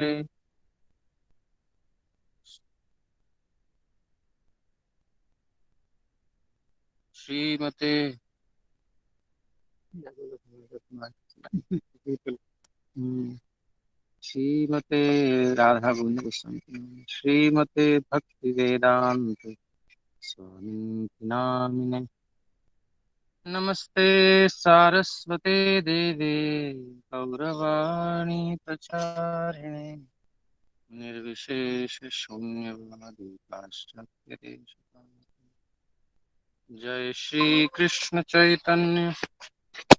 श्रीमते हम्म, श्रीमते राधा गोविंद गोस्वामी श्रीमते भक्ति वेदांत स्वामी नामिने नमस्ते सारस्वते देवे गौरवाणी प्रचारिणे निर्विशेष शून्यवादी पाश्चात्य देशतारिणे। जय श्री कृष्ण चैतन्य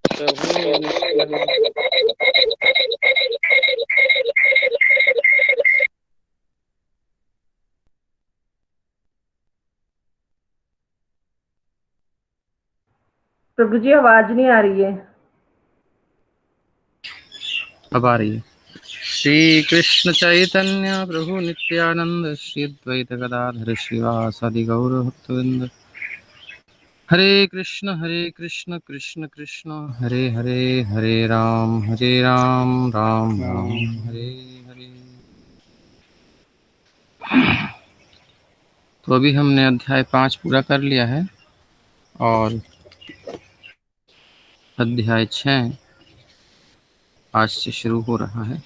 प्रभु नित्यानंद। प्रभु जी आवाज नहीं आ रही है। अब आ रही है। श्री कृष्ण चैतन्य प्रभु नित्यानंद श्री अद्वैत गदाधर श्रीवासादि गौर भक्तवृंद। हरे कृष्ण कृष्ण कृष्ण हरे हरे हरे राम राम राम हरे हरे। तो अभी हमने अध्याय 5 पूरा कर लिया है और अध्याय 6 आज से शुरू हो रहा है।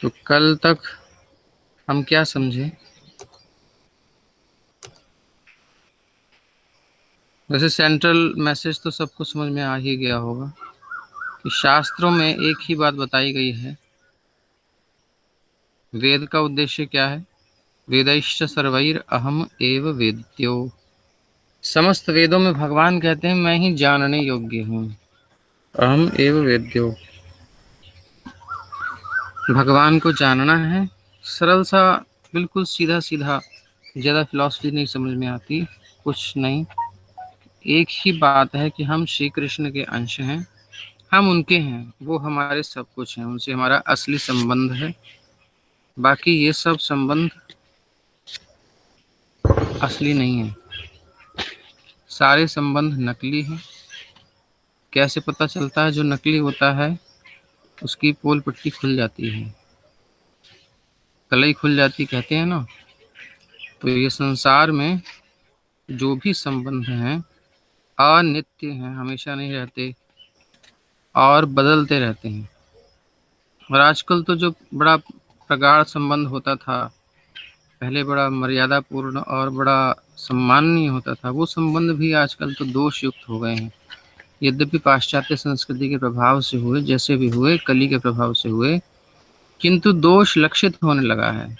तो कल तक हम क्या समझे? वैसे सेंट्रल मैसेज तो सबको समझ में आ ही गया होगा कि शास्त्रों में एक ही बात बताई गई है। वेद का उद्देश्य क्या है? वेदैश्च सर्वैर अहम एव वेद्यो। समस्त वेदों में भगवान कहते हैं मैं ही जानने योग्य हूँ। अहम एव वेद्यो, भगवान को जानना है। सरल सा, बिल्कुल सीधा सीधा, ज़्यादा फिलॉसफी नहीं समझ में आती, कुछ नहीं। एक ही बात है कि हम श्री कृष्ण के अंश हैं, हम उनके हैं, वो हमारे सब कुछ हैं, उनसे हमारा असली संबंध है। बाकी ये सब संबंध असली नहीं है, सारे संबंध नकली हैं। कैसे पता चलता है? जो नकली होता है उसकी पोल पट्टी खुल जाती है, कलई खुल जाती कहते हैं ना। तो ये संसार में जो भी संबंध हैं अनित्य हैं, हमेशा नहीं रहते और बदलते रहते हैं। और आजकल तो जो बड़ा प्रगाढ़ संबंध होता था, पहले बड़ा मर्यादापूर्ण और बड़ा सम्माननीय होता था, वो संबंध भी आजकल तो दोष युक्त हो गए हैं। यद्यपि पाश्चात्य संस्कृति के प्रभाव से हुए, जैसे भी हुए, कली के प्रभाव से हुए, किंतु दोष लक्षित होने लगा है।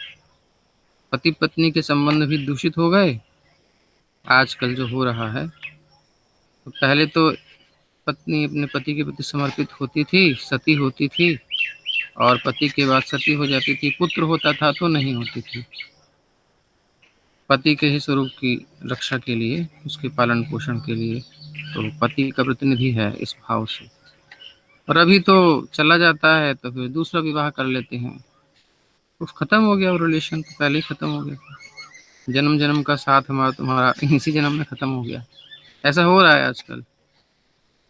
पति पत्नी के संबंध भी दूषित हो गए आजकल जो हो रहा है। तो पहले तो पत्नी अपने पति के प्रति समर्पित होती थी, सती होती थी, और पति के बाद सती हो जाती थी। पुत्र होता था तो नहीं होती थी, पति के ही स्वरूप की रक्षा के लिए, उसके पालन पोषण के लिए। तो पति का प्रतिनिधि है इस भाव से। और अभी तो चला जाता है तो फिर दूसरा विवाह कर लेते हैं, तो खत्म हो गया वो रिलेशन, तो पहले ही खत्म हो गया। जन्म जन्म का साथ हमारा तुम्हारा इसी जन्म में खत्म हो गया। ऐसा हो रहा है आजकल।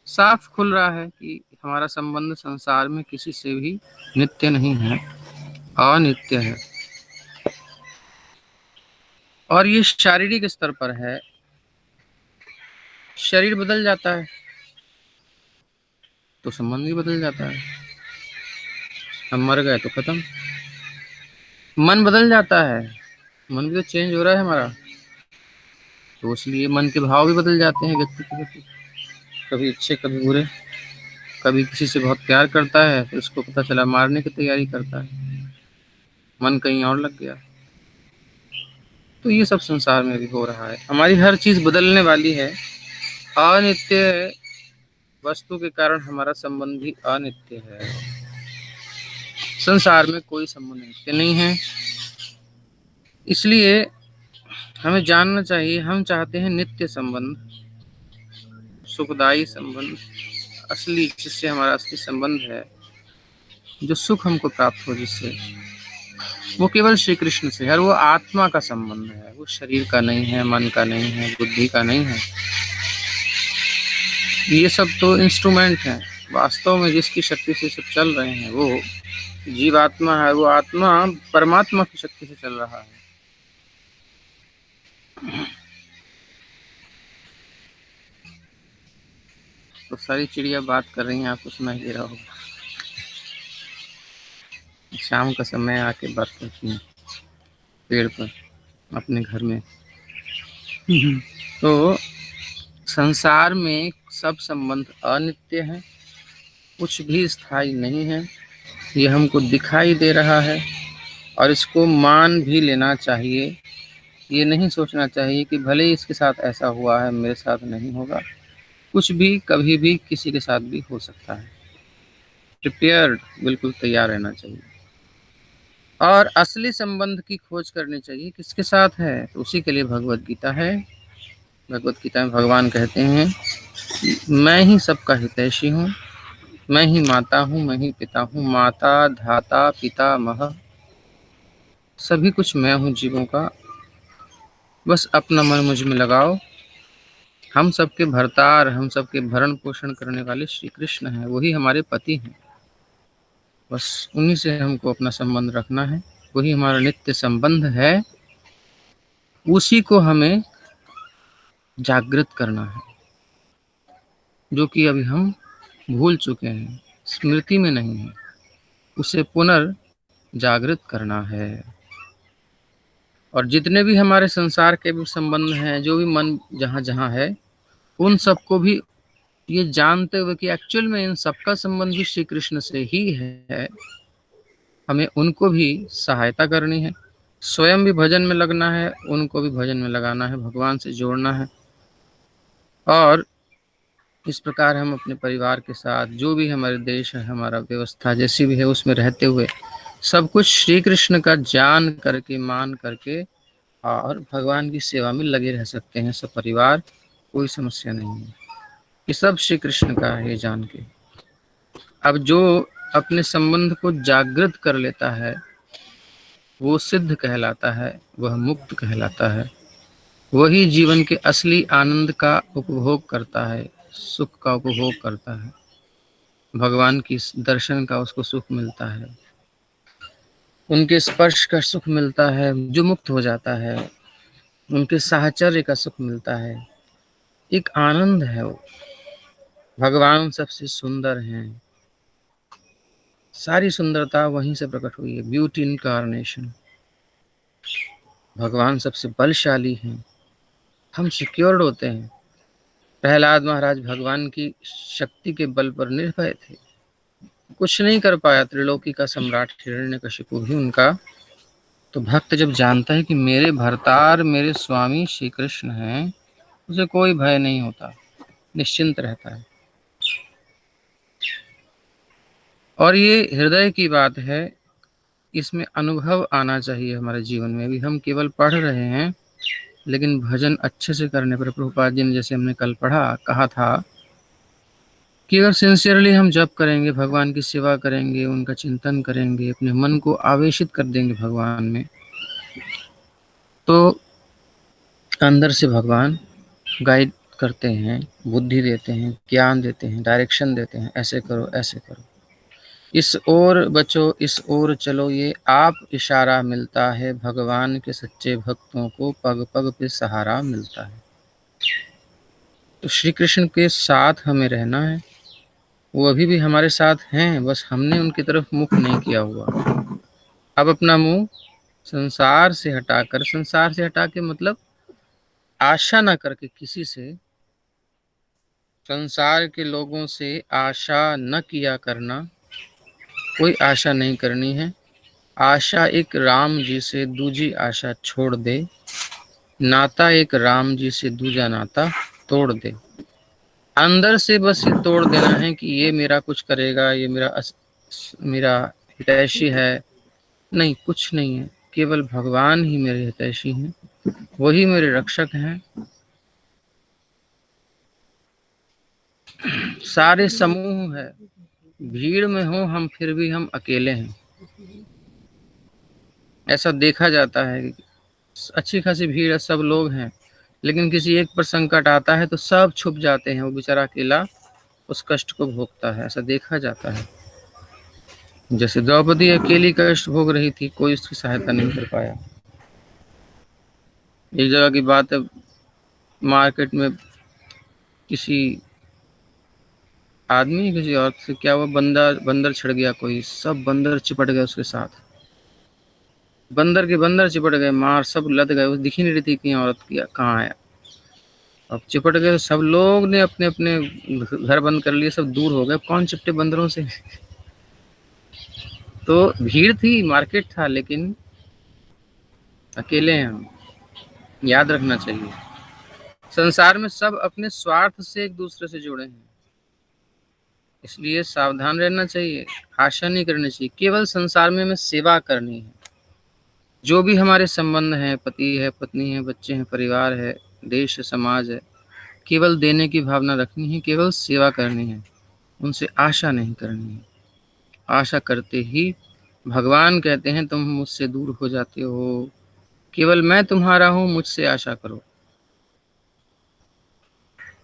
साफ खुल रहा है कि हमारा संबंध संसार में किसी से भी नित्य नहीं है, अनित्य है। और ये शारीरिक स्तर पर है। शरीर बदल जाता है तो संबंध भी बदल जाता है। हम मर गए तो खत्म। मन बदल जाता है, मन भी तो चेंज हो रहा है हमारा, तो इसलिए मन के भाव भी बदल जाते हैं व्यक्ति के प्रति, कभी अच्छे कभी बुरे। कभी किसी से बहुत प्यार करता है, फिर उसको पता चला मारने की तैयारी करता है, मन कहीं और लग गया। तो ये सब संसार में भी हो रहा है। हमारी हर चीज बदलने वाली है। अनित्य वस्तु के कारण हमारा संबंध भी अनित्य है। संसार में कोई संबंध नित्य नहीं है। इसलिए हमें जानना चाहिए, हम चाहते हैं नित्य संबंध, सुखदायी संबंध, असली, जिससे हमारा असली संबंध है, जो सुख हमको प्राप्त हो, जिससे वो केवल श्री कृष्ण से है और वो आत्मा का संबंध है, वो शरीर का नहीं है, मन का नहीं है, बुद्धि का नहीं है। ये सब तो इंस्ट्रूमेंट हैं। वास्तव में जिसकी शक्ति से सब चल रहे हैं वो जीवात्मा है, वो आत्मा परमात्मा की शक्ति से चल रहा है। तो सारी चिड़िया बात कर रही हैं, आपको सुनाई दे रहा होगा। शाम का समय आके बात करती हैं पेड़ पर अपने घर में। तो संसार में सब संबंध अनित्य है, कुछ भी स्थायी नहीं है। ये हमको दिखाई दे रहा है और इसको मान भी लेना चाहिए। ये नहीं सोचना चाहिए कि भले ही इसके साथ ऐसा हुआ है मेरे साथ नहीं होगा। कुछ भी कभी भी किसी के साथ भी हो सकता है। प्रिपेयर्ड, बिल्कुल तैयार रहना चाहिए। और असली संबंध की खोज करनी चाहिए किसके साथ है, तो उसी के लिए भगवत गीता है। भगवत गीता में भगवान कहते हैं मैं ही सबका हितैषी हूँ, मैं ही माता हूँ, मैं ही पिता हूँ, माता धाता पिता मह, सभी कुछ मैं हूँ जीवों का, बस अपना मन मुझ में लगाओ। हम सबके भरतार, हम सबके भरण पोषण करने वाले श्री कृष्ण हैं, वही हमारे पति हैं। बस उन्हीं से हमको अपना संबंध रखना है, वही हमारा नित्य संबंध है। उसी को हमें जागृत करना है, जो कि अभी हम भूल चुके हैं, स्मृति में नहीं है। उसे पुनर्जागृत करना है। और जितने भी हमारे संसार के भी संबंध हैं, जो भी मन जहाँ जहाँ है, उन सबको भी ये जानते हुए कि एक्चुअल में इन सबका संबंध भी श्री कृष्ण से ही है, हमें उनको भी सहायता करनी है। स्वयं भी भजन में लगना है, उनको भी भजन में लगाना है, भगवान से जोड़ना है। और इस प्रकार हम अपने परिवार के साथ, जो भी हमारे देश है, हमारा व्यवस्था जैसी भी है, उसमें रहते हुए सब कुछ श्री कृष्ण का जान करके, मान करके और भगवान की सेवा में लगे रह सकते हैं। सब परिवार, कोई समस्या नहीं है, ये सब श्री कृष्ण का है जान के। अब जो अपने संबंध को जागृत कर लेता है वो सिद्ध कहलाता है, वह मुक्त कहलाता है। वही जीवन के असली आनंद का उपभोग करता है, सुख का उपभोग करता है। भगवान की दर्शन का उसको सुख मिलता है, उनके स्पर्श का सुख मिलता है जो मुक्त हो जाता है, उनके साहचर्य का सुख मिलता है। एक आनंद है वो। भगवान सबसे सुंदर हैं, सारी सुंदरता वहीं से प्रकट हुई है, ब्यूटी इनकार्नेशन। भगवान सबसे बलशाली हैं, हम सिक्योर्ड होते हैं। प्रहलाद महाराज भगवान की शक्ति के बल पर निर्भय थे, कुछ नहीं कर पाया। त्रिलोकी का सम्राट हिरण्यकशिपु भी उनका। तो भक्त जब जानता है कि मेरे भरतार, मेरे स्वामी श्री कृष्ण हैं, उसे कोई भय नहीं होता, निश्चिंत रहता है। और ये हृदय की बात है, इसमें अनुभव आना चाहिए हमारे जीवन में। भी हम केवल पढ़ रहे हैं, लेकिन भजन अच्छे से करने पर, प्रभुपाद जी ने जैसे हमने कल कहा था कि अगर सिंसियरली हम जप करेंगे, भगवान की सेवा करेंगे, उनका चिंतन करेंगे, अपने मन को आवेशित कर देंगे भगवान में, तो अंदर से भगवान गाइड करते हैं, बुद्धि देते हैं, ज्ञान देते हैं, डायरेक्शन देते हैं, ऐसे करो, ऐसे करो, इस ओर बचो, इस ओर चलो। ये आप इशारा मिलता है, भगवान के सच्चे भक्तों को पग पग पे सहारा मिलता है। तो श्री कृष्ण के साथ हमें रहना है, वो अभी भी हमारे साथ हैं, बस हमने उनकी तरफ मुख नहीं किया हुआ। अब अपना मुंह संसार से हटाकर, संसार से हटा के मतलब आशा ना करके किसी से, संसार के लोगों से आशा न किया करना, कोई आशा नहीं करनी है। आशा एक राम जी से दूजी आशा छोड़ दे, नाता एक राम जी से दूजा नाता तोड़ दे। अंदर से बस ये तोड़ देना है कि ये मेरा कुछ करेगा, ये मेरा हितैषी है। नहीं, कुछ नहीं है, केवल भगवान ही मेरे हितैषी हैं, वही मेरे रक्षक हैं। सारे समूह है, भीड़ में हो हम फिर भी हम अकेले हैं। ऐसा देखा जाता है कि अच्छी खासी भीड़ है, सब लोग हैं, लेकिन किसी एक पर संकट आता है तो सब छुप जाते हैं, वो बेचारा अकेला उस कष्ट को भोगता है, ऐसा देखा जाता है। जैसे द्रौपदी अकेली कष्ट भोग रही थी, कोई उसकी सहायता नहीं कर पाया। एक जगह की बात है, मार्केट में किसी आदमी किसी औरत से क्या हुआ, बंदर बंदर छिड़ गया, कोई सब बंदर चिपट गए उसके साथ, बंदर के बंदर चिपट गए, मार सब लद गए, वो दिख ही नहीं रही थी कि औरत की कहाँ है। अब चिपट गए तो सब लोग ने अपने अपने घर बंद कर लिए, सब दूर हो गए, कौन चिपटे बंदरों से। तो भीड़ थी, मार्केट था, लेकिन अकेले हैं हम, याद रखना चाहिए। संसार में सब अपने स्वार्थ से एक दूसरे से जुड़े हैं, इसलिए सावधान रहना चाहिए, आशा नहीं करनी चाहिए, केवल संसार में हमें सेवा करनी है। जो भी हमारे संबंध हैं, पति है, पत्नी है, बच्चे हैं, परिवार है, देश है, समाज है, केवल देने की भावना रखनी है, केवल सेवा करनी है, उनसे आशा नहीं करनी है। आशा करते ही भगवान कहते हैं तुम मुझसे दूर हो जाते हो, केवल मैं तुम्हारा हूं, मुझसे आशा करो।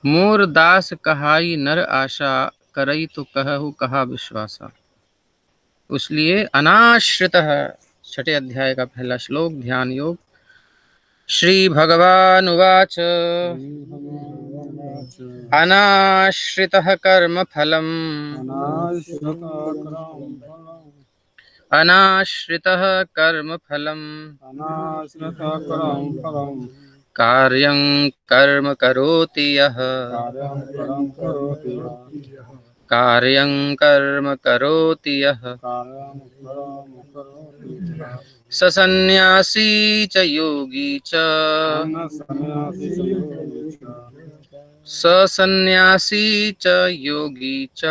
मोर दास कहाई नर आशा, करई तो कहु कहा विश्वासा। इसलिए अनाश्रित, छठे अध्याय का पहला श्लोक, ध्यान योग। श्री भगवान उवाच अनाश्रितः कर्म फलम्, अनाश्रितः कर्म फलम्, कार्यं कर्म करोति यः, कार्यं कर्म करोति यः, स सन्न्यासी च योगी च, स सन्न्यासी च योगी च,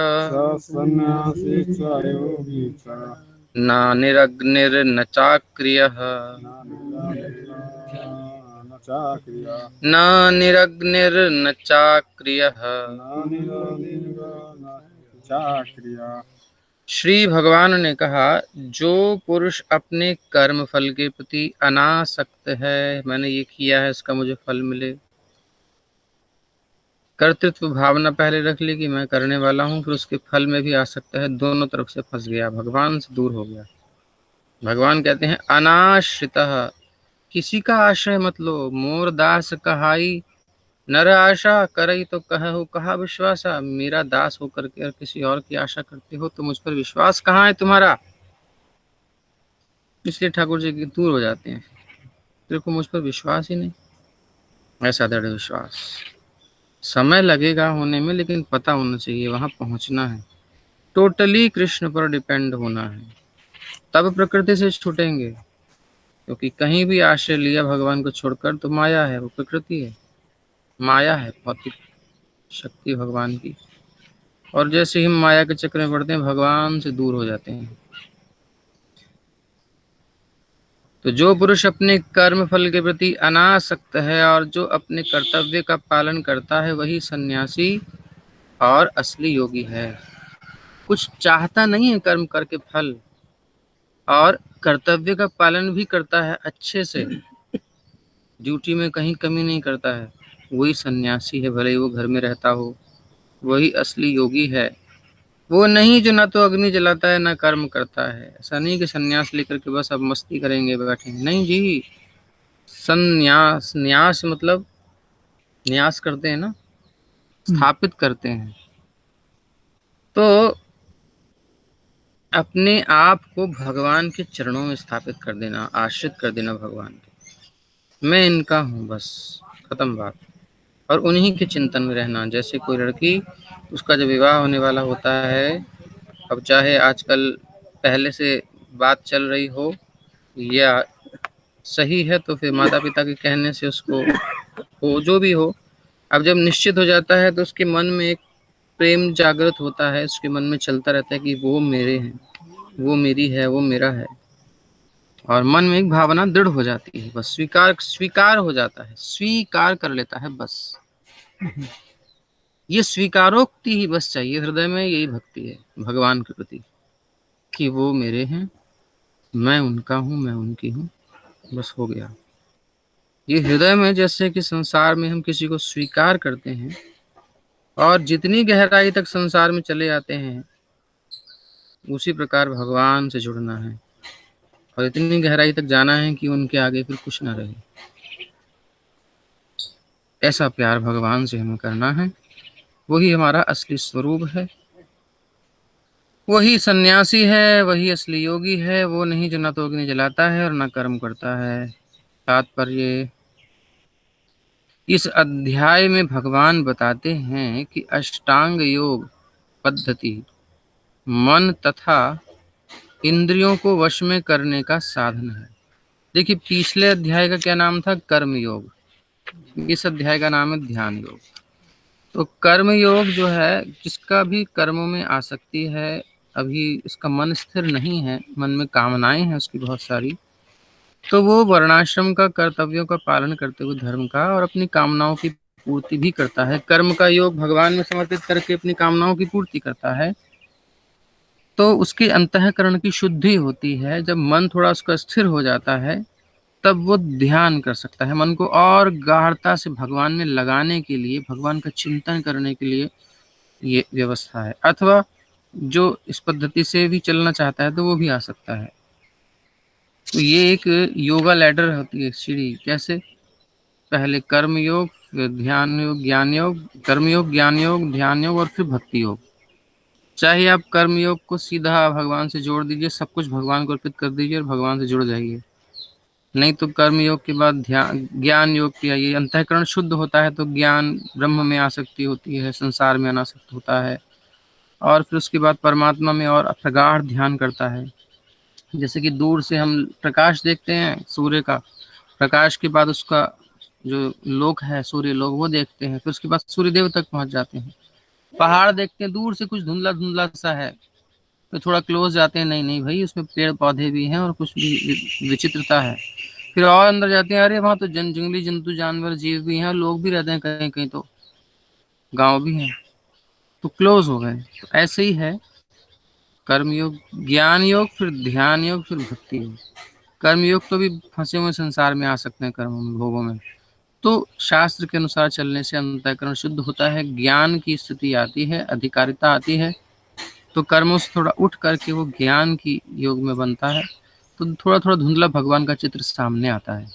न निरग्निर्न चाक्रियः, न निरग्निर्न चाक्रियः। श्री भगवान ने कहा, जो पुरुष अपने कर्म फल के प्रति अनासक्त है, मैंने ये किया है इसका मुझे फल मिले, कर्तृत्व भावना पहले रख ली कि मैं करने वाला हूं, फिर उसके फल में भी आसक्त है, दोनों तरफ से फंस गया, भगवान से दूर हो गया। भगवान कहते हैं अनाश्रितः, किसी का आश्रय मत लो। मोर दास कहाई नर आशा, करई तो कहु कहा विश्वासा। मेरा दास होकर के और किसी और की आशा करते हो तो मुझ पर विश्वास कहाँ है तुम्हारा। इसलिए ठाकुर जी की दूर हो जाते हैं, तेरे को मुझ पर विश्वास ही नहीं। ऐसा दृढ़ विश्वास, समय लगेगा होने में, लेकिन पता होना चाहिए वहां पहुंचना है, टोटली कृष्ण पर डिपेंड होना है, तब प्रकृति से छूटेंगे। क्योंकि कहीं भी आश्रय लिया भगवान को छोड़कर तो माया है, वो प्रकृति है, माया है, भौतिक शक्ति भगवान की। और जैसे ही हम माया के चक्कर में पड़ते हैं, भगवान से दूर हो जाते हैं। तो जो पुरुष अपने कर्म फल के प्रति अनासक्त है और जो अपने कर्तव्य का पालन करता है, वही सन्यासी और असली योगी है। कुछ चाहता नहीं है कर्म करके फल, और कर्तव्य का पालन भी करता है अच्छे से, ड्यूटी में कहीं कमी नहीं करता है, वही सन्यासी है, भले ही वो घर में रहता हो, वही असली योगी है। वो नहीं जो ना तो अग्नि जलाता है ना कर्म करता है। ऐसा नहीं कि सन्यास लेकर के बस अब मस्ती करेंगे बैठेंगे, नहीं जी। सन्यास, न्यास मतलब न्यास करते हैं ना, स्थापित करते हैं। तो अपने आप को भगवान के चरणों में स्थापित कर देना, आश्रित कर देना भगवान के, मैं इनका हूँ बस, खत्म बात। और उन्हीं के चिंतन में रहना। जैसे कोई लड़की, उसका जब विवाह होने वाला होता है, अब चाहे आजकल पहले से बात चल रही हो या सही है, तो फिर माता पिता के कहने से उसको हो, जो भी हो, अब जब निश्चित हो जाता है तो उसके मन में एक प्रेम जागृत होता है, उसके मन में चलता रहता है कि वो मेरे हैं, वो मेरी है, वो मेरा है। और मन में एक भावना दृढ़ हो जाती है, बस स्वीकार स्वीकार हो जाता है, स्वीकार कर लेता है बस। ये स्वीकारोक्ति ही बस चाहिए हृदय में, यही भक्ति है भगवान के प्रति, कि वो मेरे हैं, मैं उनका हूँ, मैं उनकी हूँ, बस हो गया। ये हृदय में जैसे कि संसार में हम किसी को स्वीकार करते हैं और जितनी गहराई तक संसार में चले जाते हैं, उसी प्रकार भगवान से जुड़ना है और इतनी गहराई तक जाना है कि उनके आगे फिर कुछ ना रहे। ऐसा प्यार भगवान से हमें करना है। वही हमारा असली स्वरूप है। वही सन्यासी है, वही असली योगी है। वो नहीं जो न तो अग्नि जलाता है और न कर्म करता है। तात्पर्य, इस अध्याय में भगवान बताते हैं कि अष्टांग योग पद्धति मन तथा इंद्रियों को वश में करने का साधन है। देखिए, पिछले अध्याय का क्या नाम था? कर्म योग। इस अध्याय का नाम है ध्यान योग। तो कर्म योग जो है, जिसका भी कर्मों में आसक्ति है, अभी इसका मन स्थिर नहीं है, मन में कामनाएं हैं उसकी बहुत सारी, तो वो वर्णाश्रम का कर्तव्यों का पालन करते हुए धर्म का और अपनी कामनाओं की पूर्ति भी करता है। कर्म का योग भगवान में समर्पित करके अपनी कामनाओं की पूर्ति करता है। तो उसके अंतःकरण की शुद्धि होती है। जब मन थोड़ा उसका स्थिर हो जाता है, तब वो ध्यान कर सकता है। मन को और गाढ़ता से भगवान में लगाने के लिए, भगवान का चिंतन करने के लिए ये व्यवस्था है। अथवा जो इस पद्धति से भी चलना चाहता है तो वो भी आ सकता है। तो ये एक योगा लैडर होती है, सीढ़ी। कैसे? पहले कर्म योग, फिर ध्यान योग, ज्ञान योग, कर्म योग, ज्ञान योग, ध्यान योग और फिर भक्ति योग। चाहे आप कर्म योग को सीधा भगवान से जोड़ दीजिए, सब कुछ भगवान को अर्पित कर दीजिए और भगवान से जुड़ जाइए। नहीं तो कर्म योग के बाद ध्यान ज्ञान योग किया। ये अंतःकरण शुद्ध होता है तो ज्ञान, ब्रह्म में आसक्ति होती है, संसार में अनासक्त होता है और फिर उसके बाद परमात्मा में और प्रगाढ़ ध्यान करता है। जैसे कि दूर से हम प्रकाश देखते हैं सूर्य का, प्रकाश के बाद उसका जो लोक है, सूर्य लोक, वो देखते हैं, फिर उसके बाद सूर्य देव तक पहुंच जाते हैं। पहाड़ देखते हैं दूर से, कुछ धुंधला धुंधला सा है, तो थोड़ा क्लोज जाते हैं, नहीं नहीं भाई उसमें पेड़ पौधे भी हैं और कुछ भी विचित्रता है। फिर और अंदर जाते हैं, अरे वहां तो जंगली जंतु जानवर जीव भी हैं, लोग भी रहते हैं, कहीं कहीं तो गांव भी हैं, तो क्लोज हो गए। तो ऐसे ही है कर्म योग, ज्ञान योग, फिर ध्यान योग, फिर भक्ति योग। कर्म योग तो भी फंसे हुए संसार में आ सकते हैं, कर्मों में, भोगों में। तो शास्त्र के अनुसार चलने से अंतःकरण शुद्ध होता है, ज्ञान की स्थिति आती है, अधिकारिता आती है। तो कर्मों से थोड़ा उठ करके वो ज्ञान की योग में बनता है, तो थोड़ा थोड़ा धुंधला भगवान का चित्र सामने आता है।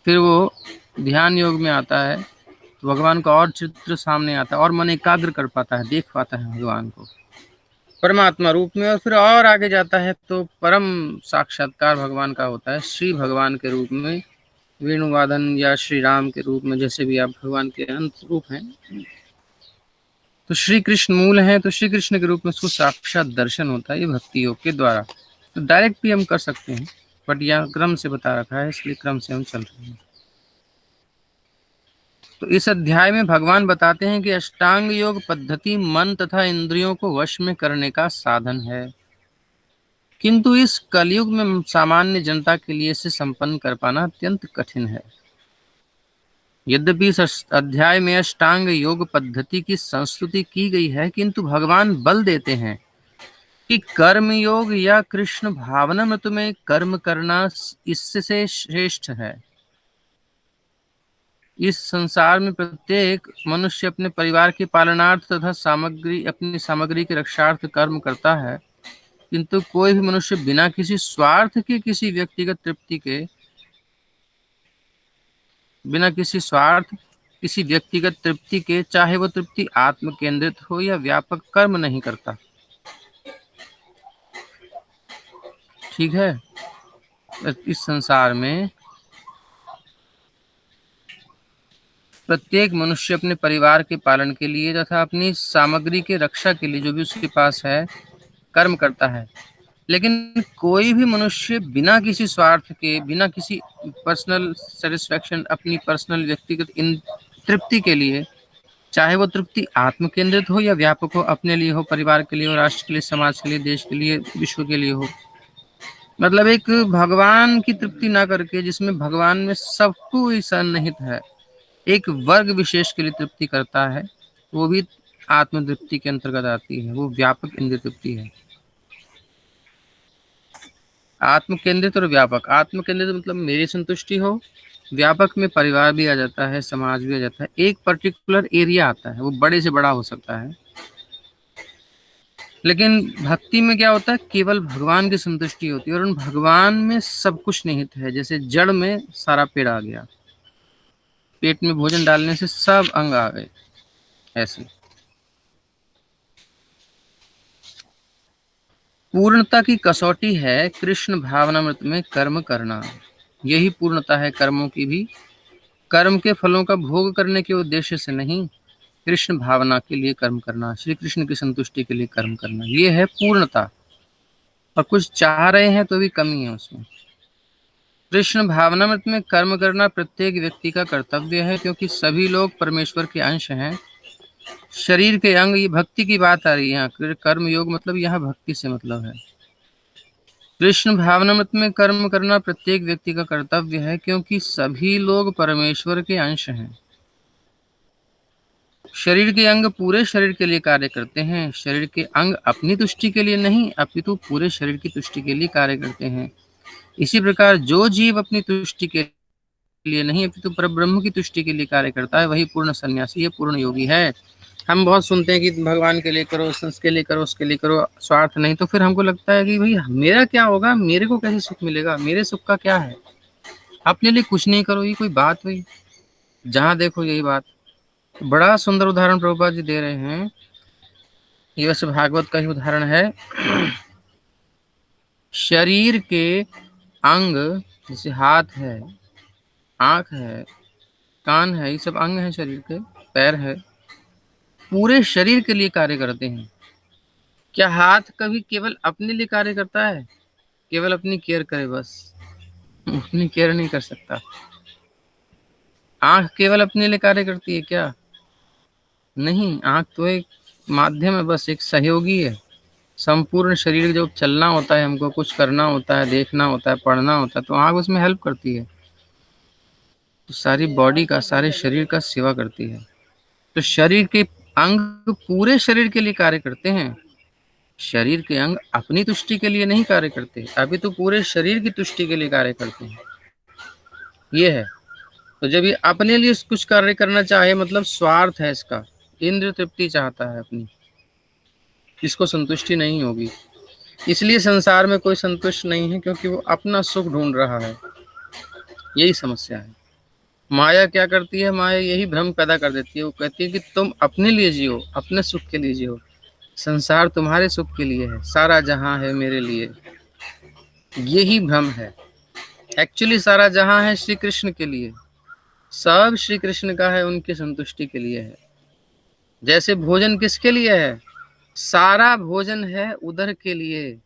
फिर वो ध्यान योग में आता है तो भगवान का और चित्र सामने आता है और मन एकाग्र कर पाता है, देख पाता है भगवान को परमात्मा रूप में। और फिर और आगे जाता है तो परम साक्षात्कार भगवान का होता है, श्री भगवान के रूप में, वेणुवादन या श्री राम के रूप में, जैसे भी आप भगवान के अंत रूप हैं। तो श्री कृष्ण मूल हैं, तो श्री कृष्ण के रूप में उसको साक्षात दर्शन होता है, ये भक्ति योग के द्वारा। तो डायरेक्ट भी हम कर सकते हैं, बट यहाँ क्रम से बता रखा है, इसलिए क्रम से हम चल रहे हैं। तो इस अध्याय में भगवान बताते हैं कि अष्टांग योग पद्धति मन तथा इंद्रियों को वश में करने का साधन है, किंतु इस कलयुग में सामान्य जनता के लिए इसे संपन्न कर पाना अत्यंत कठिन है। यद्यपि इस अध्याय में अष्टांग योग पद्धति की संस्तुति की गई है, किंतु भगवान बल देते हैं कि कर्म योग या कृष्ण भावनामृत में कर्म करना इससे श्रेष्ठ है। इस संसार में प्रत्येक मनुष्य अपने परिवार के पालनार्थ तथा अपनी सामग्री के रक्षार्थ कर्म करता है, किंतु कोई भी मनुष्य बिना किसी स्वार्थ के, किसी व्यक्तिगत तृप्ति के, चाहे वो तृप्ति आत्म केंद्रित हो या व्यापक, कर्म नहीं करता। ठीक है? इस संसार में प्रत्येक मनुष्य अपने परिवार के पालन के लिए तथा अपनी सामग्री के रक्षा के लिए, जो भी उसके पास है, कर्म करता है। लेकिन कोई भी मनुष्य बिना किसी स्वार्थ के, बिना किसी पर्सनल सेटिस्फेक्शन, अपनी पर्सनल व्यक्तिगत इन तृप्ति के लिए, चाहे वो तृप्ति आत्म केंद्रित हो या व्यापक हो, अपने लिए हो, परिवार के लिए हो, राष्ट्र के लिए, समाज के लिए, देश के लिए, विश्व के लिए हो, मतलब एक भगवान की तृप्ति ना करके, जिसमें भगवान में सब कोई सन्निहित है, एक वर्ग विशेष के लिए तृप्ति करता है, वो भी आत्म तृप्ति के अंतर्गत आती है, वो व्यापक इंद्रिय तृप्ति है। आत्म केंद्रित और व्यापक। आत्म केंद्रित मतलब मेरी संतुष्टि हो, व्यापक में परिवार भी आ जाता है, समाज भी आ जाता है, एक पर्टिकुलर एरिया आता है, वो बड़े से बड़ा हो सकता है। लेकिन भक्ति में क्या होता है, केवल भगवान की संतुष्टि होती है और उन भगवान में सब कुछ निहित है। जैसे जड़ में सारा पेड़ आ गया, पेट में भोजन डालने से सब अंग आ गए, ऐसे। पूर्णता की कसौटी है कृष्ण भावनामृत में कर्म करना। यही पूर्णता है कर्मों की भी। कर्म के फलों का भोग करने के उद्देश्य से नहीं, कृष्ण भावना के लिए कर्म करना, श्री कृष्ण की संतुष्टि के लिए कर्म करना, ये है पूर्णता। और कुछ चाह रहे हैं तो भी कमी है उसमें। कृष्ण भावनामृत में कर्म करना प्रत्येक व्यक्ति का कर्तव्य है, क्योंकि सभी लोग परमेश्वर के अंश हैं। शरीर के अंग, ये भक्ति की बात आ रही है यहाँ, कर्म योग मतलब यहाँ भक्ति से मतलब है। कृष्ण भावनामृत में कर्म करना प्रत्येक व्यक्ति का कर्तव्य है, क्योंकि सभी लोग परमेश्वर के अंश हैं। शरीर के अंग पूरे शरीर के लिए कार्य करते हैं। शरीर के अंग अपनी तुष्टि के लिए नहीं, अपितु पूरे शरीर की तुष्टि के लिए कार्य करते हैं। इसी प्रकार जो जीव अपनी तुष्टि के लिए नहीं, अपितु परब्रह्म की तुष्टि के लिए कार्य करता है, वही पूर्ण सन्यासी है, पूर्ण योगी है। हम बहुत सुनते हैं कि भगवान के लिए करो, संस के लिए करो, उसके लिए करो, स्वार्थ नहीं। तो फिर हमको लगता है कि भाई मेरा क्या होगा, मेरे को कैसे सुख मिलेगा, मेरे सुख का क्या है। अपने लिए कुछ नहीं करो, ये कोई बात हुई? जहां देखो यही बात। बड़ा सुंदर उदाहरण प्रभुपाद जी दे रहे हैं, ये वैसे भागवत का ही उदाहरण है। शरीर के अंग, जैसे हाथ है, आंख है, कान है, ये सब अंग है शरीर के, पैर है, पूरे शरीर के लिए कार्य करते हैं। क्या हाथ कभी केवल अपने लिए कार्य करता है? केवल अपनी केयर करे बस, अपनी केयर नहीं कर सकता। आंख केवल अपने लिए कार्य करती है क्या? नहीं, आंख तो एक माध्यम है, बस एक सहयोगी है। संपूर्ण शरीर जब चलना होता है, हमको कुछ करना होता है, देखना होता है, पढ़ना होता है, तो आंख उसमें हेल्प करती है। तो सारी बॉडी का, सारे शरीर का सेवा करती है। तो शरीर के अंग पूरे शरीर के लिए कार्य करते हैं। शरीर के अंग अपनी तुष्टि के लिए नहीं कार्य करते, अभी तो पूरे शरीर की तुष्टि के लिए कार्य करते हैं, ये है। तो जब ये अपने लिए कुछ कार्य करना चाहे, मतलब स्वार्थ है इसका, इंद्र तृप्ति चाहता है अपनी, इसको संतुष्टि नहीं होगी। इसलिए संसार में कोई संतुष्ट नहीं है, क्योंकि वो अपना सुख ढूंढ रहा है। यही समस्या है। माया क्या करती है, माया यही भ्रम पैदा कर देती है। वो कहती है कि तुम अपने लिए जियो, अपने सुख के लिए जियो, संसार तुम्हारे सुख के लिए है, सारा जहां है मेरे लिए। यही भ्रम है। एक्चुअली सारा जहां है श्री कृष्ण के लिए, सब श्री कृष्ण का है, उनकी संतुष्टि के लिए है। जैसे भोजन किसके लिए है? सारा भोजन है उदर के लिए,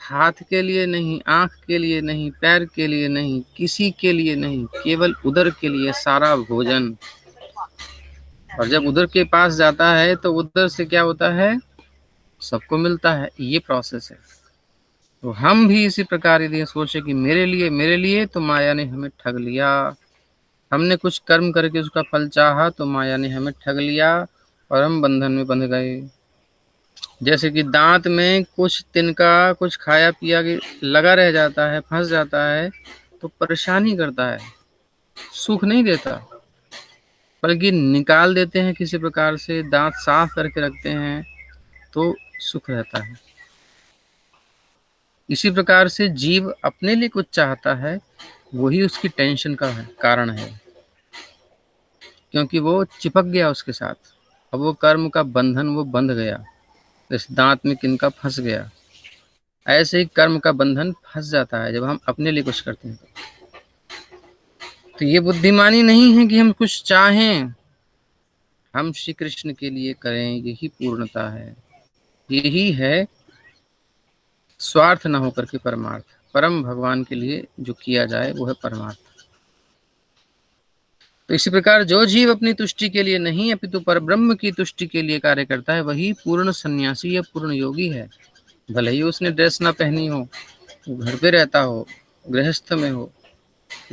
हाथ के लिए नहीं, आंख के लिए नहीं, पैर के लिए नहीं, किसी के लिए नहीं, केवल उदर के लिए सारा भोजन। और जब उदर के पास जाता है तो उदर से क्या होता है, सबको मिलता है। ये प्रोसेस है। तो हम भी इसी प्रकार यदि सोचे कि मेरे लिए, मेरे लिए, तो माया ने हमें ठग लिया। हमने कुछ कर्म करके उसका फल चाहा, तो माया ने हमें ठग लिया और हम बंधन में बंध गए। जैसे कि दांत में कुछ तिनका, कुछ खाया पिया के लगा रह जाता है, फंस जाता है, तो परेशानी करता है, सुख नहीं देता। बल्कि निकाल देते हैं किसी प्रकार से, दांत साफ करके रखते हैं, तो सुख रहता है। इसी प्रकार से जीव अपने लिए कुछ चाहता है, वही उसकी टेंशन का है, कारण है, क्योंकि वो चिपक गया उसके साथ। अब वो कर्म का बंधन वो बंध गया, जैसे दांत में किनका फंस गया, ऐसे ही कर्म का बंधन फंस जाता है जब हम अपने लिए कुछ करते हैं। तो ये बुद्धिमानी नहीं है कि हम कुछ चाहें, हम श्री कृष्ण के लिए करें, यही पूर्णता है। यही है स्वार्थ न होकर के परमार्थ। परम भगवान के लिए जो किया जाए वो है परमार्थ। तो इसी प्रकार जो जीव अपनी तुष्टि के लिए नहीं, अपितु परब्रह्म की तुष्टि के लिए कार्य करता है, वही पूर्ण सन्यासी या पूर्ण योगी है। भले ही उसने ड्रेस ना पहनी हो, वो घर पे रहता हो, गृहस्थ में हो,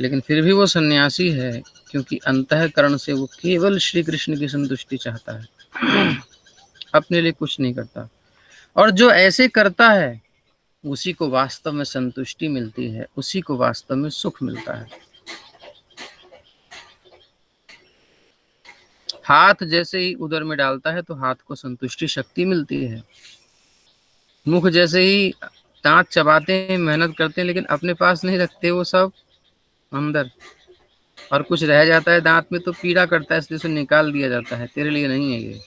लेकिन फिर भी वो सन्यासी है, क्योंकि अंतःकरण से वो केवल श्री कृष्ण की संतुष्टि चाहता है, अपने लिए कुछ नहीं करता। और जो ऐसे करता है, उसी को वास्तव में संतुष्टि मिलती है, उसी को वास्तव में सुख मिलता है। हाथ जैसे ही उदर में डालता है तो हाथ को संतुष्टि शक्ति मिलती है। मुख जैसे ही दांत चबाते हैं, मेहनत करते हैं, लेकिन अपने पास नहीं रखते, वो सब अंदर, और कुछ रह जाता है दांत में तो पीड़ा करता है, इसलिए उसे निकाल दिया जाता है, तेरे लिए नहीं है ये,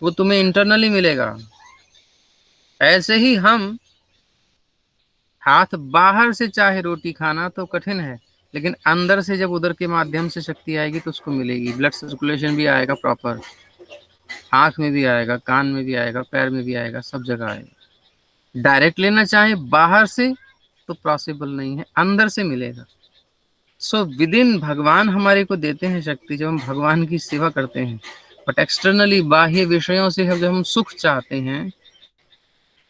वो तुम्हें इंटरनली मिलेगा। ऐसे ही हम, हाथ बाहर से चाहे रोटी खाना तो कठिन है, लेकिन अंदर से जब उदर के माध्यम से शक्ति आएगी तो उसको मिलेगी। ब्लड सर्कुलेशन भी आएगा प्रॉपर, आंख में भी आएगा, कान में भी आएगा, पैर में भी आएगा, सब जगह आएगा। डायरेक्ट लेना चाहे बाहर से तो पॉसिबल नहीं है, अंदर से मिलेगा। सो विद इन भगवान हमारे को देते हैं शक्ति जब हम भगवान की सेवा करते हैं। बट एक्सटर्नली, बाह्य विषयों से जब हम सुख चाहते हैं,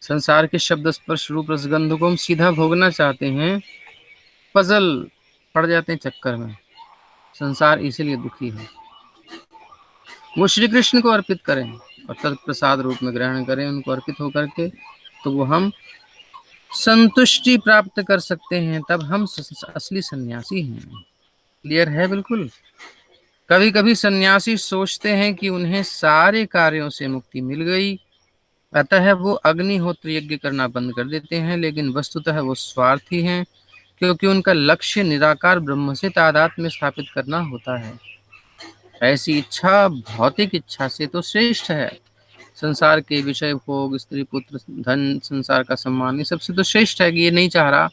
संसार के शब्द स्पर्श रूप रसगंध को हम सीधा भोगना चाहते हैं, पजल पड़ जाते हैं चक्कर में। संसार इसीलिए दुखी है। वो श्री कृष्ण को अर्पित करें और तत्प्रसाद रूप में ग्रहण करें उनको अर्पित होकर के, तो वो हम संतुष्टि प्राप्त कर सकते हैं, तब हम असली सन्यासी हैं। क्लियर है बिल्कुल। कभी कभी सन्यासी सोचते हैं कि उन्हें सारे कार्यों से मुक्ति मिल गई, अतः वो अग्निहोत्र यज्ञ करना बंद कर देते हैं, लेकिन वस्तुतः वो स्वार्थी हैं, क्योंकि उनका लक्ष्य निराकार ब्रह्म से तादात्म्य स्थापित करना होता है। ऐसी इच्छा भौतिक इच्छा से तो श्रेष्ठ है। संसार के विषय भोग, स्त्री पुत्र धन, संसार का सम्मान, ये सबसे तो श्रेष्ठ है कि ये नहीं चाह रहा,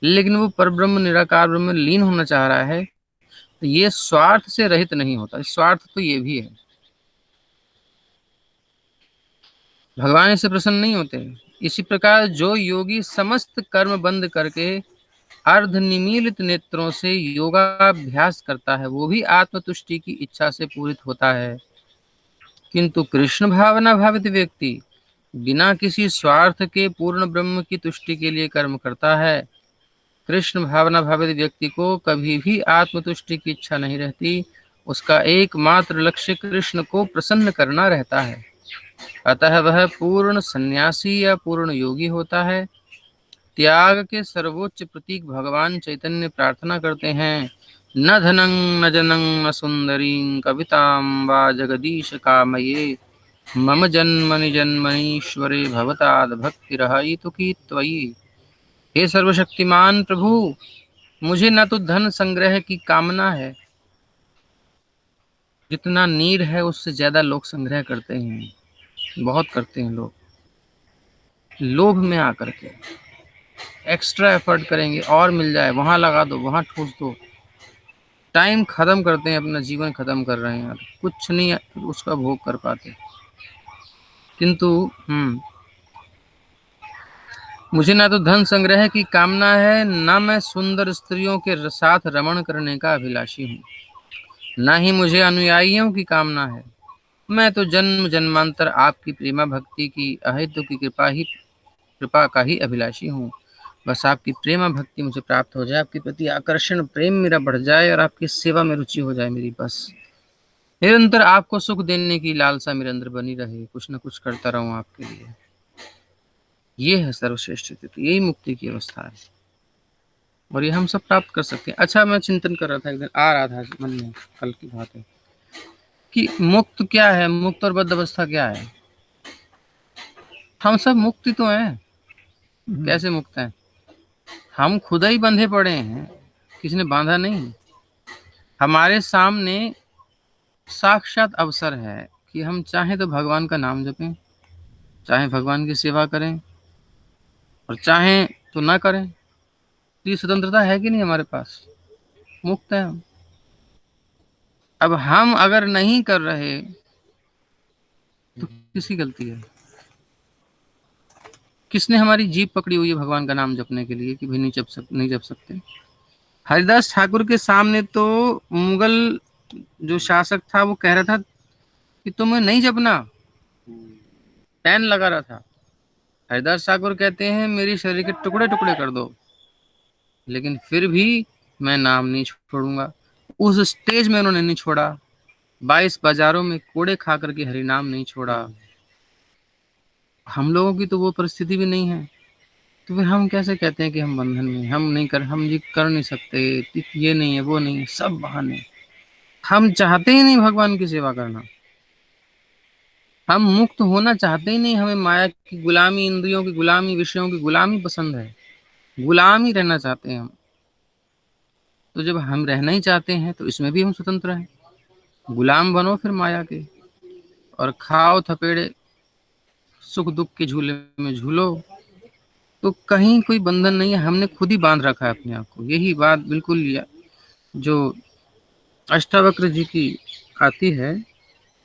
लेकिन वो परब्रह्म निराकार ब्रह्म में लीन होना चाह रहा है, तो ये स्वार्थ से रहित नहीं होता। स्वार्थ तो ये भी है, भगवान इससे प्रसन्न नहीं होते। इसी प्रकार जो योगी समस्त कर्म बंद करके अर्ध निमीलित नेत्रों से योगाभ्यास करता है, वो भी आत्मतुष्टि की इच्छा से पूरित होता है। किंतु कृष्ण भावना भावित व्यक्ति बिना किसी स्वार्थ के पूर्ण ब्रह्म की तुष्टि के लिए कर्म करता है। कृष्ण भावना भावित व्यक्ति को कभी भी आत्मतुष्टि की इच्छा नहीं रहती, उसका एकमात्र लक्ष्य कृष्ण को प्रसन्न करना रहता है। अतः वह पूर्ण सन्यासी या पूर्ण योगी होता है। त्याग के सर्वोच्च प्रतीक भगवान चैतन्य प्रार्थना करते हैं, न धनं न जनं न सुंदरीं कवितां वा जगदीश कामये, मम जन्मनि जन्मनीश्वरे भवताद् भक्तिरहितु की त्वयि। हे सर्वशक्तिमान प्रभु, मुझे न तो धन संग्रह की कामना है, जितना नीड है उससे ज्यादा लोग संग्रह करते हैं, बहुत करते हैं लोग, लोभ में आकर के एक्स्ट्रा एफर्ट करेंगे, और मिल जाए वहां लगा दो, वहां ठूस दो, टाइम खत्म करते हैं, अपना जीवन खत्म कर रहे हैं, कुछ नहीं उसका भोग कर पाते। किंतु मुझे ना तो धन संग्रह की कामना है, न मैं सुंदर स्त्रियों के साथ रमण करने का अभिलाषी हूँ, न ही मुझे अनुयायियों की कामना है। मैं तो जन्म जन्मांतर आपकी प्रेमा भक्ति की अहेतु की कृपा का ही अभिलाषी हूँ। बस आपकी प्रेमा भक्ति मुझे प्राप्त हो जाए, आपके प्रति आकर्षण प्रेम मेरा बढ़ जाए और आपकी सेवा में रुचि हो जाए मेरी। बस निरंतर आपको सुख देने की लालसा मेरे अंदर बनी रहे, कुछ न कुछ करता रहूं आपके लिए। ये है सर्वश्रेष्ठ स्थिति, यही मुक्ति की अवस्था है, और ये हम सब प्राप्त कर सकते हैं। अच्छा, मैं चिंतन कर रहा था, एक दिन आ रहा था मन में, कल की बात है, कि मुक्त क्या है, मुक्त और बद्ध अवस्था क्या है। हम सब मुक्ति तो हैं। कैसे मुक्त हैं? हम खुद ही बंधे पड़े हैं, किसी ने बांधा नहीं। हमारे सामने साक्षात अवसर है कि हम चाहें तो भगवान का नाम जपें, चाहे भगवान की सेवा करें, और चाहें तो ना करें। तो ये स्वतंत्रता है कि नहीं हमारे पास? मुक्त है हम। अब हम अगर नहीं कर रहे तो किसकी गलती है? किसने हमारी जीभ पकड़ी हुई है भगवान का नाम जपने के लिए कि भाई नहीं जप सकते? हरिदास ठाकुर के सामने तो मुगल जो शासक था वो कह रहा था कि तुम्हें नहीं जपना, पैन लगा रहा था। हरिदास ठाकुर कहते हैं मेरी शरीर के टुकड़े टुकड़े कर दो, लेकिन फिर भी मैं नाम नहीं छोड़ूंगा। उस स्टेज में उन्होंने नहीं छोड़ा, 22 बाजारों में कोड़े खा करके हरि नाम नहीं छोड़ा। हम लोगों की तो वो परिस्थिति भी नहीं है। तो फिर हम कैसे कहते हैं कि हम बंधन में हैं? हम ये कर नहीं सकते, ये नहीं है, वो नहीं है, सब बहाने। हम चाहते ही नहीं भगवान की सेवा करना, हम मुक्त होना चाहते ही नहीं, हमें माया की गुलामी, इंद्रियों की गुलामी, विषयों की गुलामी पसंद है, गुलाम ही रहना चाहते हैं हम। तो जब हम रहना ही चाहते हैं तो इसमें भी हम स्वतंत्र हैं, गुलाम बनो फिर माया के, और खाओ थपेड़े, सुख दुख के झूले में झूलो। तो कहीं कोई बंधन नहीं है, हमने खुद ही बांध रखा है अपने आप को। यही बात बिल्कुल जो अष्टावक्र जी की आती है।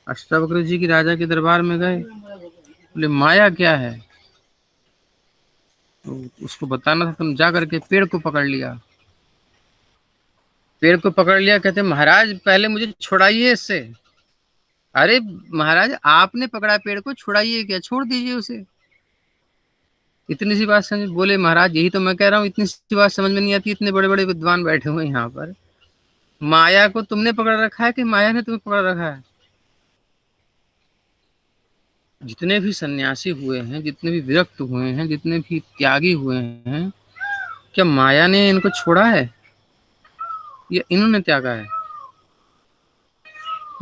अष्टावक्र जी की राजा के दरबार में गए, बोले माया क्या है, तो उसको बताना था, तुम जा करके पेड़ को पकड़ लिया। पेड़ को पकड़ लिया, कहते महाराज पहले मुझे छुड़ाइए इससे। अरे महाराज आपने पकड़ा पेड़ को, छुड़ाइए क्या, छोड़ दीजिए उसे। इतनी सी बात समझ, बोले महाराज यही तो मैं कह रहा हूँ, इतनी सी बात समझ में नहीं आती, इतने बड़े बड़े विद्वान बैठे हुए यहाँ पर। माया को तुमने पकड़ रखा है कि माया ने तुम्हें पकड़ रखा है? जितने भी सन्यासी हुए हैं, जितने भी विरक्त हुए हैं, जितने भी त्यागी हुए हैं, क्या माया ने इनको छोड़ा है या इन्होंने त्यागा है?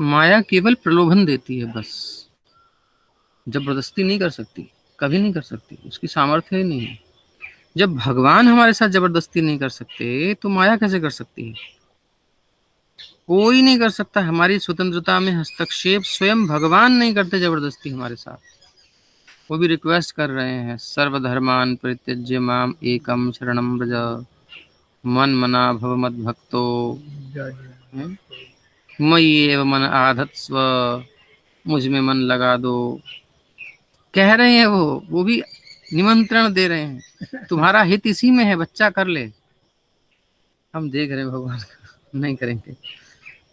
माया केवल प्रलोभन देती है बस, जबरदस्ती नहीं कर सकती, कभी नहीं कर सकती, उसकी सामर्थ्य ही नहीं है। जब भगवान हमारे साथ जबरदस्ती नहीं कर सकते तो माया कैसे कर सकती है? कोई नहीं कर सकता। हमारी स्वतंत्रता में हस्तक्षेप स्वयं भगवान नहीं करते जबरदस्ती हमारे साथ। वो भी रिक्वेस्ट कर रहे हैं, सर्वधर्मान परित्यज्य माम एकम शरणम व्रज, मन मना भव मद भक्तो मयि एव मन आधत्स्व, मुझ में मन लगा दो। कह रहे हैं वो भी निमंत्रण दे रहे हैं, तुम्हारा हित इसी में है, बच्चा कर ले। हम देख रहे हैं भगवान नहीं करेंगे।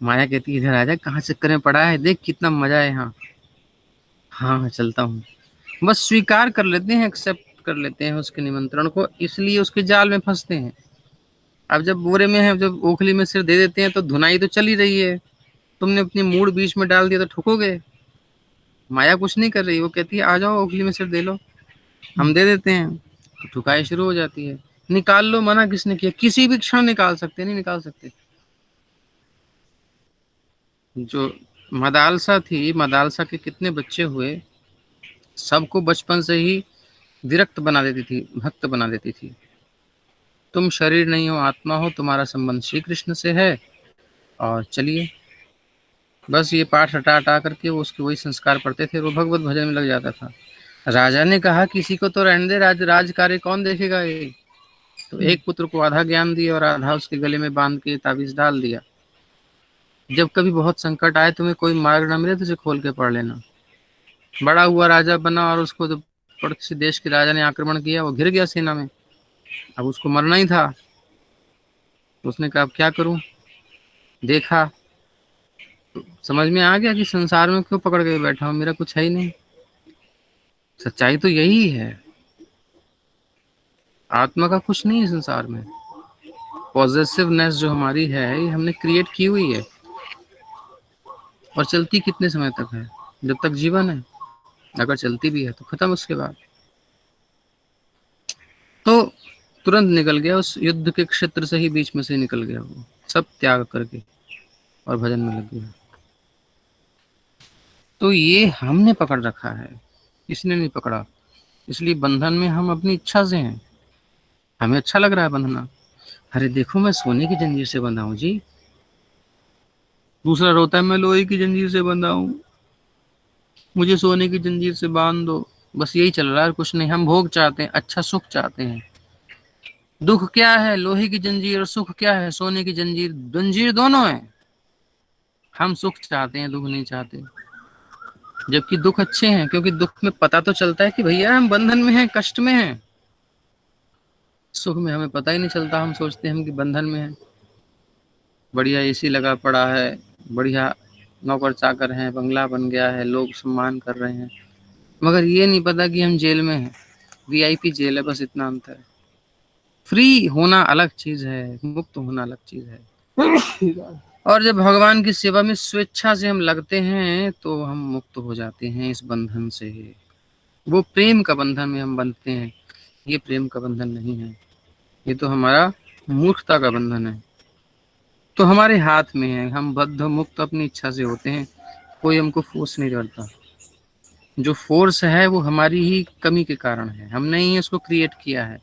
माया कहती है इधर आ जा, कहाँ चक्कर में पड़ा है, देख कितना मजा है यहाँ। हाँ चलता हूँ, बस स्वीकार कर लेते हैं, एक्सेप्ट कर लेते हैं उसके निमंत्रण को, इसलिए उसके जाल में फंसते हैं। अब जब बोरे में है, जब ओखली में सिर दे देते हैं तो धुनाई तो चल ही रही है, तुमने अपनी मूड बीच में डाल दिया तो ठुकोगे। माया कुछ नहीं कर रही, वो कहती है आ जाओ ओखली में सिर दे लो, हम दे देते हैं, तो ठुकाई शुरू हो जाती है। निकाल लो, मना किसने किया? किसी भी क्षण निकाल सकते, नहीं निकाल सकते। जो मदालसा थी, मदालसा के कितने बच्चे हुए, सबको बचपन से ही विरक्त बना देती थी, भक्त बना देती थी। तुम शरीर नहीं हो, आत्मा हो, तुम्हारा संबंध श्री कृष्ण से है, और चलिए। बस ये पाठ हटा हटा करके वो उसके वही संस्कार पढ़ते थे, वो भगवत भजन में लग जाता था। राजा ने कहा किसी को तो रहने दे, राज कार्य कौन देखेगा ये। तो एक पुत्र को आधा ज्ञान दिया और आधा उसके गले में बांध के ताबीज डाल दिया, जब कभी बहुत संकट आए, तुम्हें कोई मार्ग न मिले तो उसे खोल के पढ़ लेना। बड़ा हुआ, राजा बना, और उसको जब किसी देश के राजा ने आक्रमण किया, वो घिर गया सेना में, अब उसको मरना ही था। तो उसने कहा अब क्या करूं, देखा तो समझ में आ गया कि संसार में क्यों पकड़ के बैठा हूं, मेरा कुछ है ही नहीं। सच्चाई तो यही है, आत्मा का कुछ नहीं है संसार में। पॉजिटिवनेस जो हमारी है, ये हमने क्रिएट की हुई है, और चलती कितने समय तक है? जब तक जीवन है। अगर चलती भी है तो खत्म उसके बाद। तो तुरंत निकल गया, उस युद्ध के क्षेत्र से ही बीच में से निकल गया, वो सब त्याग करके और भजन में लग गया। तो ये हमने पकड़ रखा है, इसने नहीं पकड़ा। इसलिए बंधन में हम अपनी इच्छा से हैं, हमें अच्छा लग रहा है बंधना। अरे देखो मैं सोने की जंजीर से बंधा हूं जी, दूसरा रोता है मैं लोहे की जंजीर से बंधा हूं, मुझे सोने की जंजीर से बांध दो। बस यही चल रहा है, कुछ नहीं। हम भोग चाहते हैं, अच्छा सुख चाहते हैं। दुख क्या है? लोहे की जंजीर। और सुख क्या है? सोने की जंजीर। जंजीर दोनों है। हम सुख चाहते हैं, दुख नहीं चाहते। जबकि दुख अच्छे हैं, क्योंकि दुख में पता तो चलता है कि भैया हम बंधन में हैं, कष्ट में हैं। सुख में हमें पता ही नहीं चलता, हम सोचते हैं हम कि बंधन में हैं, बढ़िया एसी लगा पड़ा है, बढ़िया नौकर चाकर हैं, बंगला बन गया है, लोग सम्मान कर रहे हैं, मगर ये नहीं पता कि हम जेल में हैं। वीआईपी जेल है, बस इतना अंतर है। फ्री होना अलग चीज है, मुक्त होना अलग चीज है। और जब भगवान की सेवा में स्वेच्छा से हम लगते हैं तो हम मुक्त हो जाते हैं इस बंधन से। वो प्रेम का बंधन में हम बंधते हैं ये प्रेम का बंधन नहीं है, ये तो हमारा मूर्खता का बंधन है। तो हमारे हाथ में है, हम बद्ध मुक्त अपनी इच्छा से होते हैं, कोई हमको फोर्स नहीं करता। जो फोर्स है वो हमारी ही कमी के कारण है, हमने ही उसको क्रिएट किया है,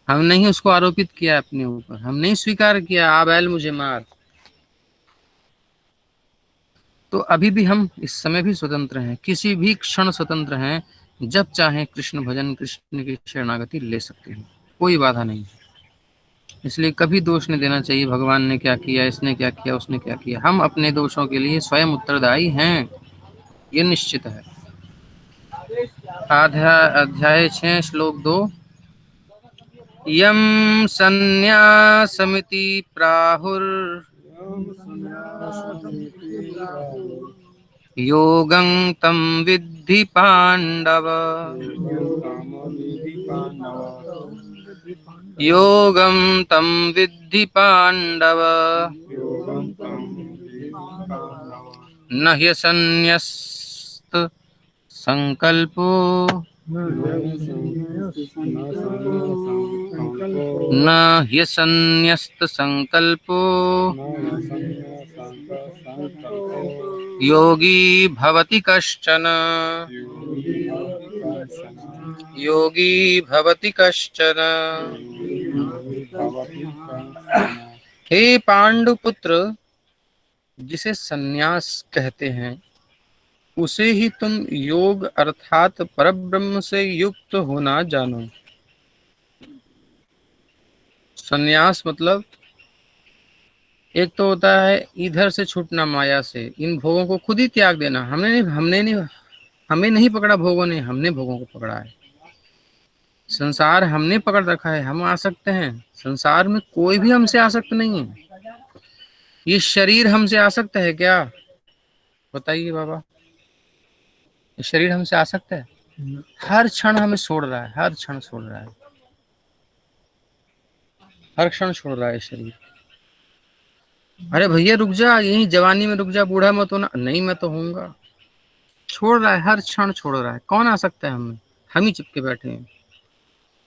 हमने ही उसको आरोपित किया अपने ऊपर, हमने ही स्वीकार किया आ बैल मुझे मार। तो अभी भी हम इस समय भी स्वतंत्र हैं, किसी भी क्षण स्वतंत्र हैं, जब चाहे कृष्ण भजन कृष्ण की शरणागति ले सकते हैं, कोई बाधा नहीं। इसलिए कभी दोष नहीं देना चाहिए भगवान ने क्या किया, इसने क्या किया, उसने क्या किया। हम अपने दोषों के लिए स्वयं उत्तरदायी हैं, ये निश्चित है। अध्याय 6 श्लोक 2। यम संन्यासमिति प्राहुर योगं तं विद्धि पांडव। योगं तं विद्धि पांडव न ह्यसन्न्यस्त संकल्पो न ह्यसन्न्यस्त संकल्पो योगी भवति कश्चन। योगी भवति कश्चन। हे पांडुपुत्र, जिसे सन्यास कहते हैं उसे ही तुम योग अर्थात परब्रह्म से युक्त होना जानो। सन्यास मतलब एक तो होता है इधर से छूटना माया से, इन भोगों को खुद ही त्याग देना। हमें नहीं पकड़ा भोगों ने, हमने भोगों को पकड़ा है। संसार हमने पकड़ रखा है, हम आसक्त हैं। संसार में कोई भी हमसे आसक्त नहीं है। ये शरीर हमसे आसक्त है क्या? बताइए बाबा, ये शरीर हमसे आसक्त है? हर क्षण हमें छोड़ रहा है, हर क्षण छोड़ रहा है, हर क्षण छोड़ रहा है शरीर। अरे भैया रुक जा, यही जवानी में रुक जा, बूढ़ा मत होना। नहीं मैं तो होऊंगा। छोड़ रहा है, हर क्षण छोड़ रहा है। कौन आ सकता है हमें? हम ही चिपके बैठे हैं।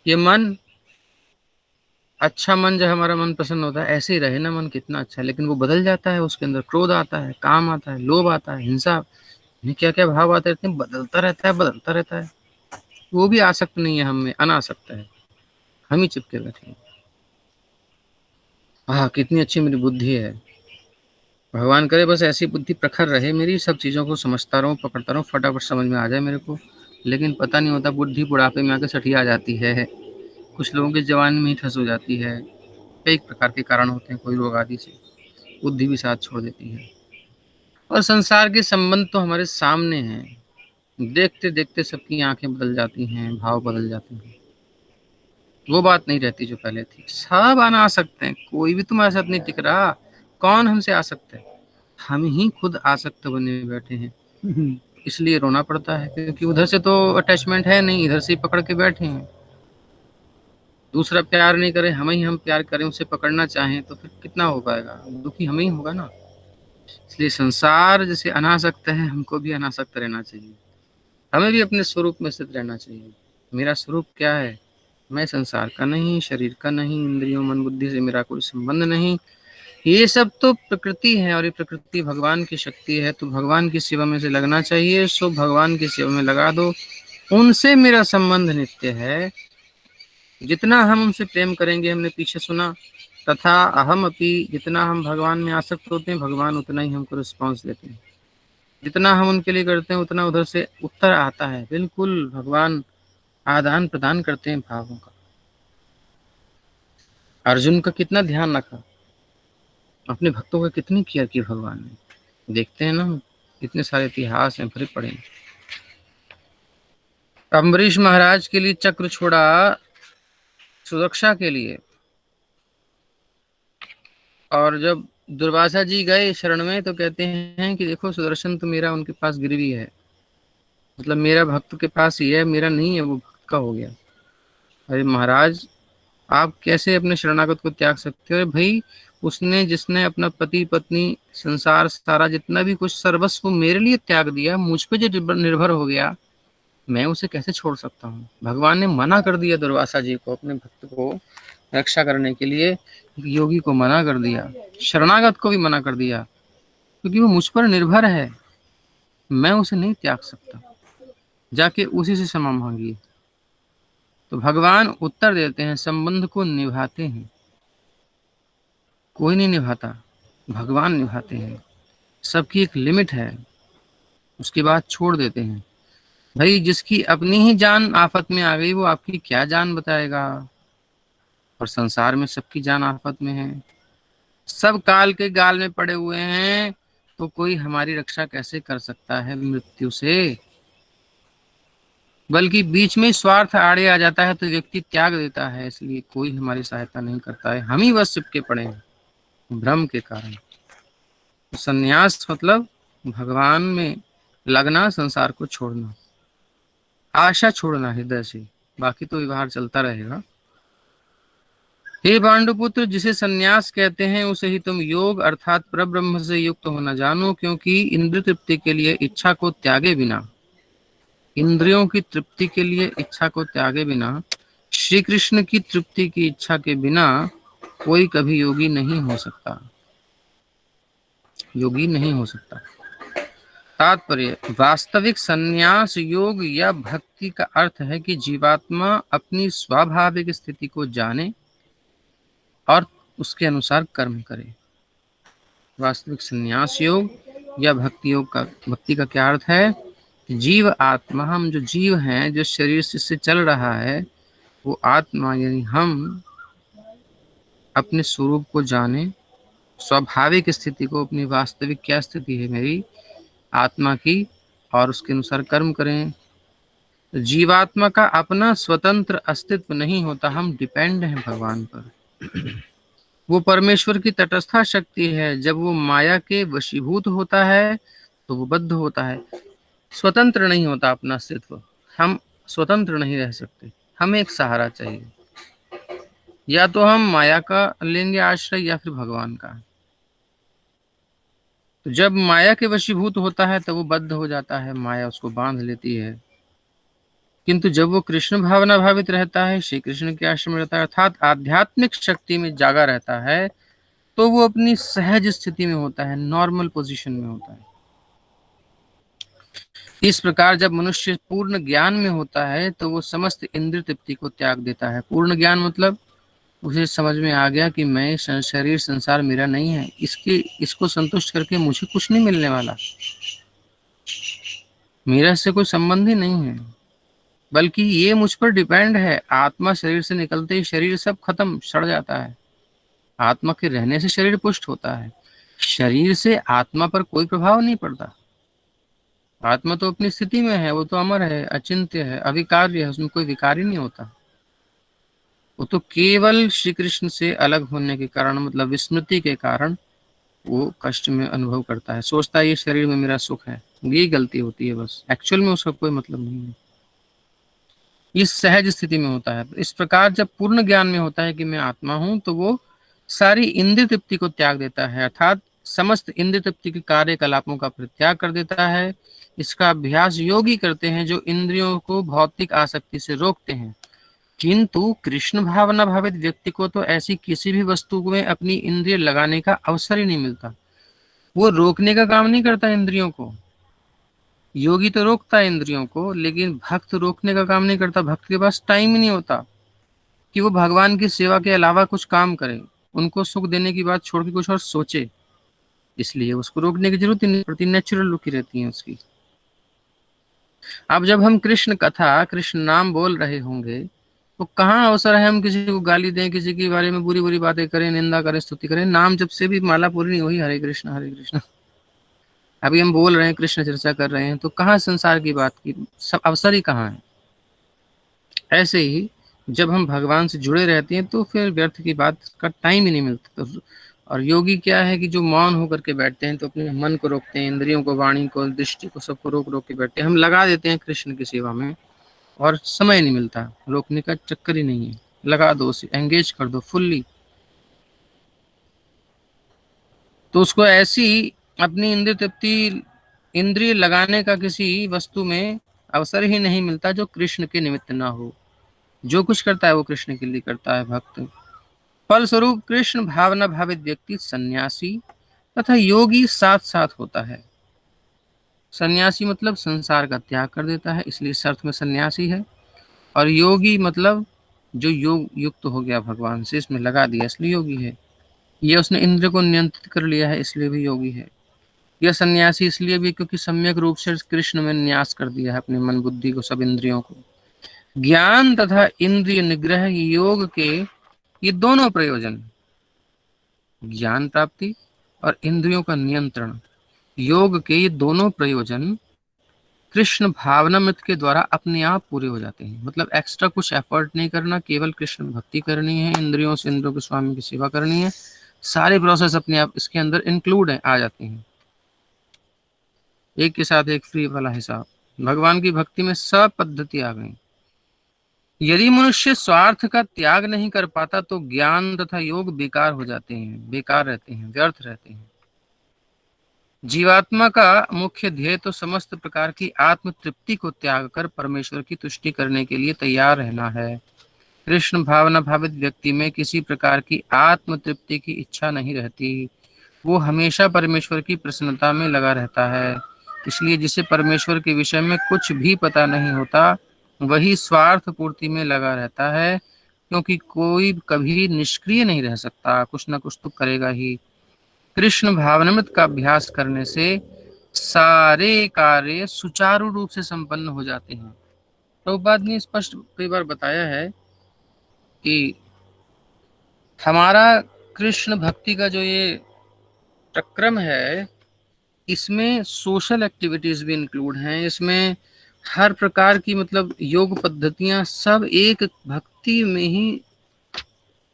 ये मन, अच्छा मन जब हमारा मन प्रसन्न होता है, ऐसे ही रहे ना मन, कितना अच्छा है। लेकिन वो बदल जाता है, उसके अंदर क्रोध आता है, काम आता है, लोभ आता है, हिंसा, क्या क्या भाव आते रहते हैं, बदलता रहता है, बदलता रहता है। वो भी आसक्त नहीं है, हमें अनासक्त है, हम ही चिपके बैठे हैं। हाँ, कितनी अच्छी मेरी बुद्धि है। भगवान करे बस ऐसी बुद्धि प्रखर रहे मेरी, सब चीज़ों को समझता रहूं, पकड़ता रहूं, फटाफट समझ में आ जाए मेरे को। लेकिन पता नहीं होता, बुद्धि बुढ़ापे में आकर सठिया जाती है। कुछ लोगों की जवानी में ही ठस हो जाती है। कई प्रकार के कारण होते हैं, कोई रोग आदि से बुद्धि भी साथ छोड़ देती है। और संसार के संबंध तो हमारे सामने हैं, देखते देखते सबकी आंखें बदल जाती हैं, भाव बदल जाते हैं। वो बात नहीं रहती जो पहले थी। सब आना आ सकते हैं, कोई भी तुम्हारे साथ नहीं टिक रहा। कौन हमसे आ सकता है? हम ही खुद आसक्त बने बैठे हैं। इसलिए रोना पड़ता है, क्योंकि उधर से तो अटैचमेंट है नहीं, इधर से ही पकड़ के बैठे हैं। दूसरा प्यार नहीं करे, हम प्यार करें, उसे पकड़ना चाहें, तो फिर कितना हो पाएगा? दुखी हमें ही होगा ना। इसलिए संसार जैसे अनासक्त है, हमको भी अनासक्त रहना चाहिए। हमें भी अपने स्वरूप में स्थित रहना चाहिए। मेरा स्वरूप क्या है? मैं संसार का नहीं, शरीर का नहीं, इंद्रियों मन बुद्धि से मेरा कोई संबंध नहीं। ये सब तो प्रकृति है, और ये प्रकृति भगवान की शक्ति है। तो भगवान की सेवा में से लगना चाहिए, सो भगवान की सेवा में लगा दो। उनसे मेरा संबंध नित्य है। जितना हम उनसे प्रेम करेंगे, हमने पीछे सुना, तथा अहम अपि, जितना हम भगवान में आसक्त होते हैं, भगवान उतना ही हमको रिस्पॉन्स देते हैं। जितना हम उनके लिए करते हैं, उतना उधर से उत्तर आता है। बिल्कुल भगवान आदान प्रदान करते हैं भावों का। अर्जुन का कितना ध्यान रखा, अपने भक्तों का कितनी केयर की भगवान ने। देखते हैं ना, कितने सारे इतिहास हैं, भरे पड़े हैं। अम्बरीश महाराज के लिए चक्र छोड़ा सुरक्षा के लिए, और जब दुर्वासा जी गए शरण में, तो कहते हैं कि देखो सुदर्शन तो मेरा उनके पास गिरवी है, मतलब मेरा भक्त के पास ही है, मेरा नहीं है, वो भक्त का हो गया। अरे महाराज, आप कैसे अपने शरणागत को त्याग सकते हो? अरे भाई, उसने, जिसने अपना पति पत्नी संसार सारा जितना भी कुछ सर्वस्व मेरे लिए त्याग दिया, मुझ पे जो निर्भर हो गया, मैं उसे कैसे छोड़ सकता हूँ। भगवान ने मना कर दिया दुर्वासा जी को, अपने भक्त को रक्षा करने के लिए योगी को मना कर दिया, शरणागत को भी मना कर दिया, क्योंकि वो मुझ पर निर्भर है, मैं उसे नहीं त्याग सकता, जाके उसी से क्षमा मांगिए। तो भगवान उत्तर देते हैं, संबंध को निभाते हैं, कोई नहीं निभाता, भगवान निभाते हैं। सबकी एक लिमिट है, उसके बाद छोड़ देते हैं। भाई जिसकी अपनी ही जान आफत में आ गई, वो आपकी क्या जान बताएगा। और संसार में सबकी जान आफत में है, सब काल के गाल में पड़े हुए हैं, तो कोई हमारी रक्षा कैसे कर सकता है मृत्यु से। बल्कि बीच में स्वार्थ आड़े आ जाता है तो व्यक्ति त्याग देता है, इसलिए कोई हमारी सहायता नहीं करता है, हम ही बस चिपके पड़े हैं भ्रम के कारण। तो संन्यास मतलब भगवान में लगना, संसार को छोड़ना, आशा छोड़ना हृदय से, बाकी तो व्यवहार चलता रहेगा। हे पांडुपुत्र, जिसे संन्यास कहते हैं उसे ही तुम योग अर्थात परब्रह्म से युक्त होना जानो, क्योंकि इंद्रिय तृप्ति के लिए इच्छा को त्यागे बिना, इंद्रियों की तृप्ति के लिए इच्छा को त्यागे बिना, श्री कृष्ण की तृप्ति की इच्छा के बिना कोई कभी योगी नहीं हो सकता, योगी नहीं हो सकता। तात्पर्य, वास्तविक संन्यास योग या भक्ति का अर्थ है कि जीवात्मा अपनी स्वाभाविक स्थिति को जाने और उसके अनुसार कर्म करे। वास्तविक संन्यास योग या भक्ति का क्या अर्थ है। जीव आत्मा, हम जो जीव हैं, जो शरीर से चल रहा है, वो आत्मा यानी हम अपने स्वरूप को जाने, स्वाभाविक स्थिति को, अपनी वास्तविक क्या स्थिति है मेरी आत्मा की, और उसके अनुसार कर्म करें। तो जीवात्मा का अपना स्वतंत्र अस्तित्व नहीं होता, हम डिपेंड हैं भगवान पर। वो परमेश्वर की तटस्था शक्ति है, जब वो माया के वशीभूत होता है तो वो बद्ध होता है, स्वतंत्र नहीं होता अपना अस्तित्व। हम स्वतंत्र नहीं रह सकते, हमें एक सहारा चाहिए, या तो हम माया का लेंगे आश्रय या फिर भगवान का। तो जब माया के वशीभूत होता है तब वो बद्ध हो जाता है, माया उसको बांध लेती है। किंतु जब वो कृष्ण भावना भावित रहता है, श्री कृष्ण के आश्रम में रहता है, अर्थात आध्यात्मिक शक्ति में जागा रहता है, तो वो अपनी सहज स्थिति में होता है, नॉर्मल पोजीशन में होता है। इस प्रकार जब मनुष्य पूर्ण ज्ञान में होता है तो वो समस्त इंद्रिय तृप्ति को त्याग देता है। पूर्ण ज्ञान मतलब उसे समझ में आ गया कि मैं शरीर संसार मेरा नहीं है, इसको संतुष्ट करके मुझे कुछ नहीं मिलने वाला, मेरा इससे कोई संबंध ही नहीं है, बल्कि ये मुझ पर डिपेंड है। आत्मा शरीर से निकलते ही शरीर सब खत्म, सड़ जाता है। आत्मा के रहने से शरीर पुष्ट होता है, शरीर से आत्मा पर कोई प्रभाव नहीं पड़ता। आत्मा तो अपनी स्थिति में है, वो तो अमर है, अचिंत्य है, अविकार्य है, उसमें कोई विकार ही नहीं होता। वो तो केवल श्री कृष्ण से अलग होने के कारण, मतलब विस्मृति के कारण वो कष्ट में अनुभव करता है, सोचता है ये शरीर में मेरा सुख है। ये गलती होती है बस, एक्चुअल में उसका कोई मतलब नहीं है। इस सहज स्थिति में होता है। इस प्रकार जब पूर्ण ज्ञान में होता है कि मैं आत्मा हूं, तो वो सारी इंद्रिय तृप्ति को त्याग देता है, अर्थात समस्त इंद्रिय तृप्ति के कार्यकलापों का परित्याग कर देता है। इसका अभ्यास योगी करते हैं जो इंद्रियों को भौतिक आसक्ति से रोकते हैं। किंतु कृष्ण भावना भावित व्यक्ति को तो ऐसी किसी भी वस्तु में अपनी इंद्रिय लगाने का अवसर ही नहीं मिलता। वो रोकने का काम नहीं करता इंद्रियों को, योगी तो रोकता है इंद्रियों को, लेकिन भक्त रोकने का काम नहीं करता। भक्त के पास टाइम ही नहीं होता कि वो भगवान की सेवा के अलावा कुछ काम करे, उनको सुख देने की बात छोड़ के कुछ और सोचे, इसलिए उसको रोकने की जरूरत ही नहीं पड़ती, नेचुरल रुकी रहती है उसकी। अब जब हम कृष्ण कथा, कृष्ण नाम बोल रहे होंगे, तो कहाँ अवसर है हम किसी को गाली दें, किसी के बारे में बुरी बुरी बातें करें, निंदा करें, स्तुति करें। नाम जब से भी माला पूरी नहीं हुई, हरे कृष्ण हरे कृष्ण। अभी हम बोल रहे हैं, कृष्ण चर्चा कर रहे हैं, तो कहाँ संसार की बात की सब अवसर ही कहाँ है। ऐसे ही जब हम भगवान से जुड़े रहते हैं तो फिर व्यर्थ की बात का टाइम ही नहीं मिलता। तो और योगी क्या है कि जो मौन होकर के बैठते हैं, तो अपने मन को रोकते हैं, इंद्रियों को, वाणी को, दृष्टि को, सबको रोक रोक के बैठते हैं। हम लगा देते हैं कृष्ण की सेवा में और समय नहीं मिलता, रोकने का चक्कर ही नहीं है। लगा दो उसे, एंगेज कर दो फुल्ली। तो उसको ऐसी अपनी इंद्रिय तृप्ति, इंद्रिय लगाने का किसी वस्तु में अवसर ही नहीं मिलता जो कृष्ण के निमित्त ना हो। जो कुछ करता है वो कृष्ण के लिए करता है भक्त। फलस्वरूप कृष्ण भावना भावित व्यक्ति सन्यासी तथा योगी साथ साथ होता है। सन्यासी मतलब संसार का त्याग कर देता है, इसलिए इस अर्थ में सन्यासी है। और योगी मतलब जो योग युक्त हो गया भगवान से, इसमें लगा दिया, इसलिए योगी है। ये उसने इंद्र को नियंत्रित कर लिया है, इसलिए भी योगी है। यह सन्यासी इसलिए भी क्योंकि सम्यक रूप से कृष्ण में न्यास कर दिया है अपने मन बुद्धि को, सब इंद्रियों को। ज्ञान तथा इंद्रिय निग्रह योग के ये दोनों प्रयोजन, ज्ञान प्राप्ति और इंद्रियों का नियंत्रण, योग के ये दोनों प्रयोजन कृष्ण भावनामृत के द्वारा अपने आप पूरे हो जाते हैं। मतलब एक्स्ट्रा कुछ एफर्ट नहीं करना, केवल कृष्ण भक्ति करनी है, इंद्रियों से इंद्रियों के स्वामी की सेवा करनी है, सारे प्रोसेस अपने आप इसके अंदर इंक्लूड है, आ जाते हैं। एक के साथ एक फ्री वाला हिसाब। भगवान की भक्ति में सब पद्धति आ गई। यदि मनुष्य स्वार्थ का त्याग नहीं कर पाता तो ज्ञान तथा योग बेकार हो जाते हैं, बेकार रहते हैं, व्यर्थ रहते हैं। जीवात्मा का मुख्य ध्येय तो समस्त प्रकार की आत्म तृप्ति को त्याग कर परमेश्वर की तुष्टि करने के लिए तैयार रहना है। कृष्ण भावना भावित व्यक्ति में किसी प्रकार की आत्म तृप्ति की इच्छा नहीं रहती, वो हमेशा परमेश्वर की प्रसन्नता में लगा रहता है। इसलिए जिसे परमेश्वर के विषय में कुछ भी पता नहीं होता वही स्वार्थ पूर्ति में लगा रहता है, क्योंकि कोई कभी निष्क्रिय नहीं रह सकता, कुछ ना कुछ तो करेगा ही। कृष्ण भावनामृत का अभ्यास करने से सारे कार्य सुचारू रूप से संपन्न हो जाते हैं। प्रभुपाद ने स्पष्ट कई बार बताया है कि हमारा कृष्ण भक्ति का जो ये प्रक्रम है, इसमें सोशल एक्टिविटीज भी इंक्लूड हैं। इसमें हर प्रकार की मतलब योग पद्धतियां सब एक भक्ति में ही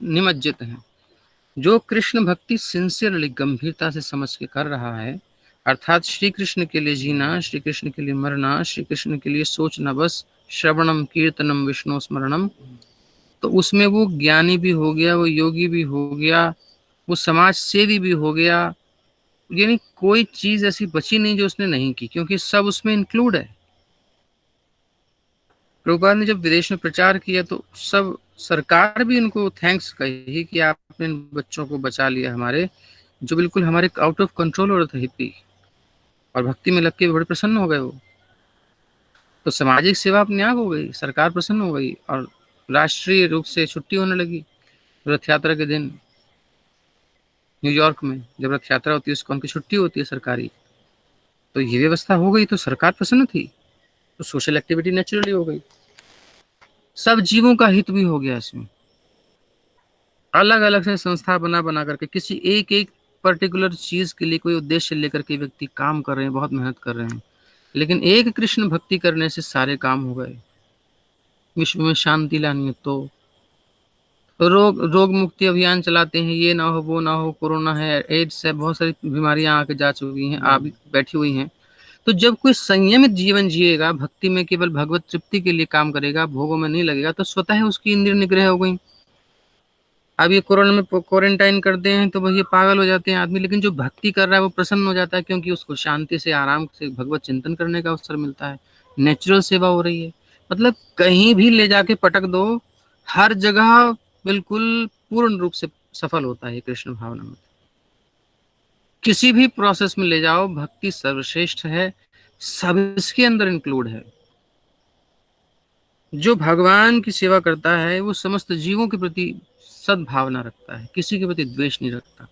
निमज्जित हैं। जो कृष्ण भक्ति सिंसियरली गंभीरता से समझ के कर रहा है, अर्थात श्री कृष्ण के लिए जीना, श्री कृष्ण के लिए मरना, श्री कृष्ण के लिए सोचना, बस श्रवणम कीर्तनम विष्णु स्मरणम, तो उसमें वो ज्ञानी भी हो गया, वो योगी भी हो गया, वो समाज सेवी भी हो गया। यानी कोई चीज ऐसी बची नहीं जो उसने नहीं की, क्योंकि सब उसमें इंक्लूड है। प्रभुपाद ने जब विदेश में प्रचार किया तो सब सरकार भी उनको थैंक्स कही कि आपने इन बच्चों को बचा लिया हमारे, जो बिल्कुल हमारे आउट ऑफ कंट्रोल हो रहा था हिप्पी, और भक्ति में लग के बड़े प्रसन्न हो गए वो। तो सामाजिक सेवा अपने आप हो गई, सरकार प्रसन्न हो गई, और राष्ट्रीय रूप से छुट्टी होने लगी। रथ यात्रा के दिन न्यूयॉर्क में जब रथ यात्रा होती है उसको उनकी छुट्टी होती है सरकारी, तो ये व्यवस्था हो गई तो सरकार प्रसन्न थी, तो सोशल एक्टिविटी नेचुरली हो गई। सब जीवों का हित भी हो गया इसमें। अलग अलग से संस्था बना बना करके किसी एक एक पर्टिकुलर चीज के लिए कोई उद्देश्य लेकर के व्यक्ति काम कर रहे हैं, बहुत मेहनत कर रहे हैं, लेकिन एक कृष्ण भक्ति करने से सारे काम हो गए। विश्व में शांति लानी है तो रोग मुक्ति अभियान चलाते हैं, ये ना हो वो ना हो, कोरोना है, एड्स है, बहुत सारी बीमारियां आके जा चुकी हैं, आ बैठी हुई हैं। तो जब कोई संयमित जीवन जिएगा, भक्ति में केवल भगवत तृप्ति के लिए काम करेगा, भोगों में नहीं लगेगा, तो स्वतः उसकी इंद्रिय निग्रह हो गई। अब ये कोरोना में क्वारंटाइन करते हैं तो वही पागल हो जाते हैं आदमी, लेकिन जो भक्ति कर रहा है वो प्रसन्न हो जाता है, क्योंकि उसको शांति से आराम से भगवत चिंतन करने का अवसर मिलता है, नेचुरल सेवा हो रही है। मतलब कहीं भी ले जाके पटक दो, हर जगह बिल्कुल पूर्ण रूप से सफल होता है कृष्ण भावना में। किसी भी प्रोसेस में ले जाओ, भक्ति सर्वश्रेष्ठ है, सब इसके अंदर इंक्लूड है। जो भगवान की सेवा करता है वो समस्त जीवों के प्रति सद्भावना रखता है, किसी के प्रति द्वेष नहीं रखता।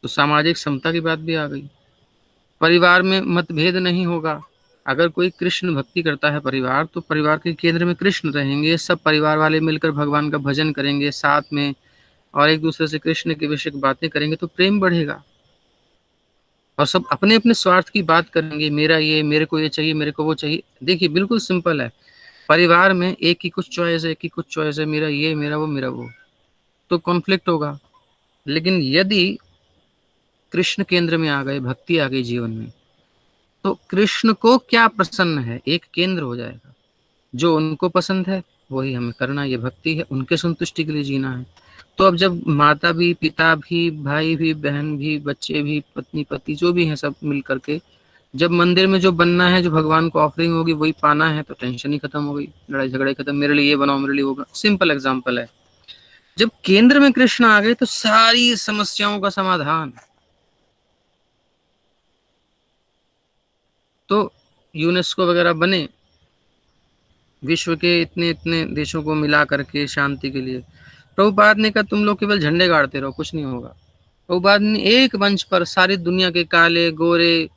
तो सामाजिक समता की बात भी आ गई। परिवार में मतभेद नहीं होगा। अगर कोई कृष्ण भक्ति करता है परिवार, तो परिवार के केंद्र में कृष्ण रहेंगे, सब परिवार वाले मिलकर भगवान का भजन करेंगे साथ में, और एक दूसरे से कृष्ण के विषय की बातें करेंगे, तो प्रेम बढ़ेगा। और सब अपने अपने स्वार्थ की बात करेंगे, मेरा ये, मेरे को ये चाहिए, मेरे को वो चाहिए। देखिए बिल्कुल सिंपल है, परिवार में एक ही कुछ चॉइस है, एक ही कुछ चॉइस है, मेरा ये, मेरा वो, मेरा वो, तो कॉन्फ्लिक्ट होगा। लेकिन यदि कृष्ण केंद्र में आ गए, भक्ति आ गई जीवन में, तो कृष्ण को क्या प्रसन्न है, एक केंद्र हो जाएगा। जो उनको पसंद है वही हमें करना, ये भक्ति है, उनके संतुष्टि के लिए जीना है। तो अब जब माता भी, पिता भी, भाई भी, बहन भी, बच्चे भी, पत्नी पति जो भी हैं, सब मिल करके जब मंदिर में जो बनना है, जो भगवान को ऑफरिंग होगी वही पाना है, तो टेंशन ही खत्म हो गई, लड़ाई झगड़े खत्म, मेरे लिए ये बनाओ, मेरे लिए वो बनाओ। सिंपल एग्जांपल है। जब केंद्र में कृष्ण आ गए तो सारी समस्याओं का समाधान। तो यूनेस्को वगैरह बने विश्व के इतने इतने देशों को मिला करके शांति के लिए। प्रभुपाद ने कहा तुम लोग केवल झंडे गाड़ते रहो, कुछ नहीं होगा। प्रभुपाद ने एक मंच पर सारी दुनिया के काले गोरे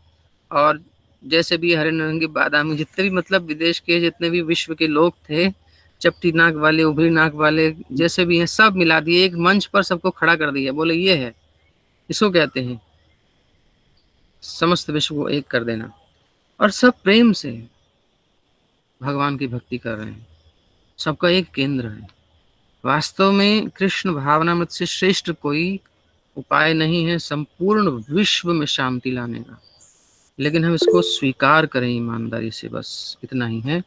और जैसे भी हरे नारंगी बादामी जितने भी मतलब विदेश के जितने भी विश्व के लोग थे, चपटी नाक वाले उभरी नाक वाले जैसे भी हैं, सब मिला दिए एक मंच पर, सबको खड़ा कर दिया। बोले ये है, इसको कहते हैं समस्त विश्व को एक कर देना। और सब प्रेम से भगवान की भक्ति कर रहे हैं, सबका एक केंद्र है। वास्तव में कृष्ण भावनामृत से श्रेष्ठ कोई उपाय नहीं है संपूर्ण विश्व में शांति लाने का, लेकिन हम इसको स्वीकार करें ईमानदारी से, बस इतना ही है।